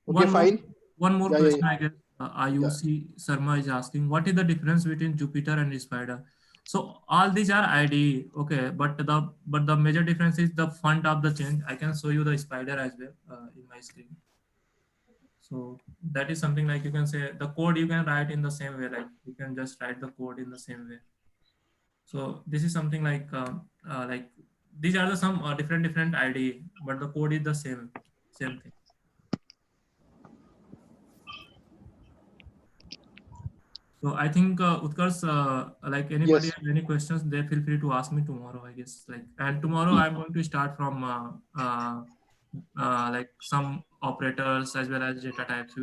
B: One more,
A: fine.
B: one more
A: Yeah.
B: question, I guess. Ayushi Sharma is asking, what is the difference between Jupyter and Spider? So all these are IDE, okay, but the major difference is the font of the change. I can show you the Spider as well in my screen. So that is something like you can say the code you can write in the same way, like you can just write the code in the same way. So this is something like these are the some different IDE, but the code is the same thing. So I think Utkarsh, like anybody
A: Yes.
B: have any questions, they feel free to ask me tomorrow, I guess. Like, and tomorrow I'm going to start from like some operators as well as data types.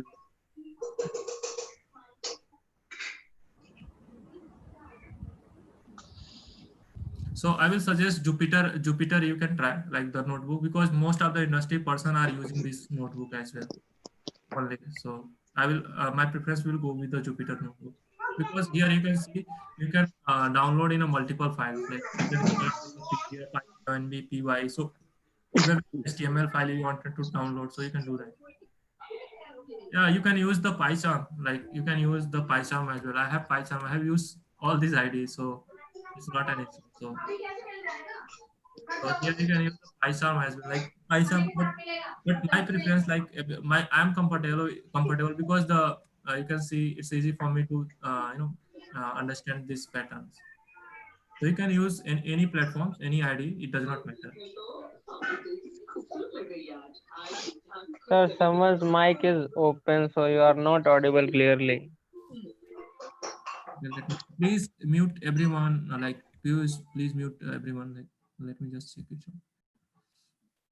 B: So I will suggest Jupyter. Jupyter you can try, like the notebook, because most of the industry person are using this notebook as well. Only. So I will my preference will go with the Jupyter notebook, because here you can see you can download in a multiple files, like you can start with the PDF, INB, PY. So if you have HTML file you wanted to download, so you can do that. Yeah, you can use the PyCharm, like you can use the PyCharm as well. I have PyCharm. I have used all these IDs, so it's not an issue. So here you can use the PyCharm as well, like PyCharm, but my preference, like I'm comfortable because the you can see it's easy for me to understand these patterns. So you can use in any platforms, any ID, it does not matter.
E: Sir, someone's mic is open, so you are not audible clearly.
B: Please mute everyone. Please mute everyone. Like, let me just check it.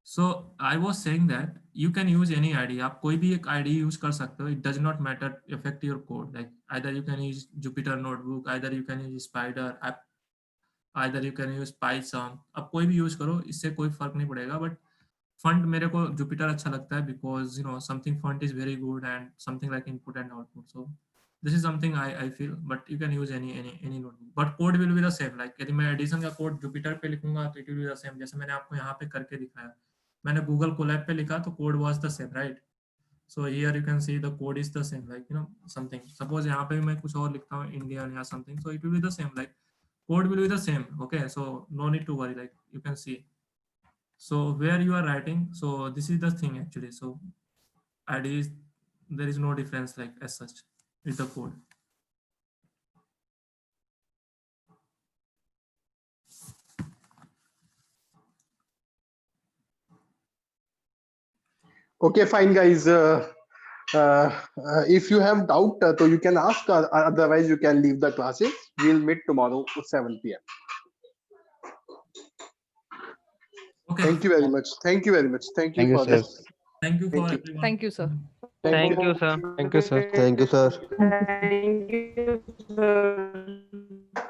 B: So I was saying that you can use any ID. आप कोई भी एक ID use कर सकते हो. It does not matter affect your code. Like either you can use Jupyter Notebook, either you can use Spider, either you can use Python. आप कोई भी use करो, इससे कोई फर्क नहीं पड़ेगा. But font मेरे को Jupyter अच्छा लगता है because something font is very good and something like input and output. So this is something I feel. But you can use any notebook. But code will be the same. Like यदि मैं addition का code Jupyter पे लिखूंगा तो it will be the same. जैसे मैंने आपको यहाँ पे करके दिखाया. मैंने Google Colab पे लिखा तो code was the same, right? So here you can see the code is the same, like something. Suppose यहाँ पे मैं कुछ और लिखता हूँ Indian या something, so it will be the same. Like code will be the same. Okay, so no need to worry. Like you can see. So where you are writing, so this is the thing actually. So ID is there is no difference like as such. It's the code.
A: Okay, fine, guys. If you have doubt, so you can ask. Otherwise, you can leave the classes. We'll meet tomorrow at 7 p.m.
B: Okay.
A: Thank you very much. Thank you very much. Thank you for this.
B: Thank you for
A: Thank you.
B: everyone.
D: Thank you, sir.
E: Thank you, sir.
G: Thank you, sir. Thank you, sir.
E: Thank you, sir.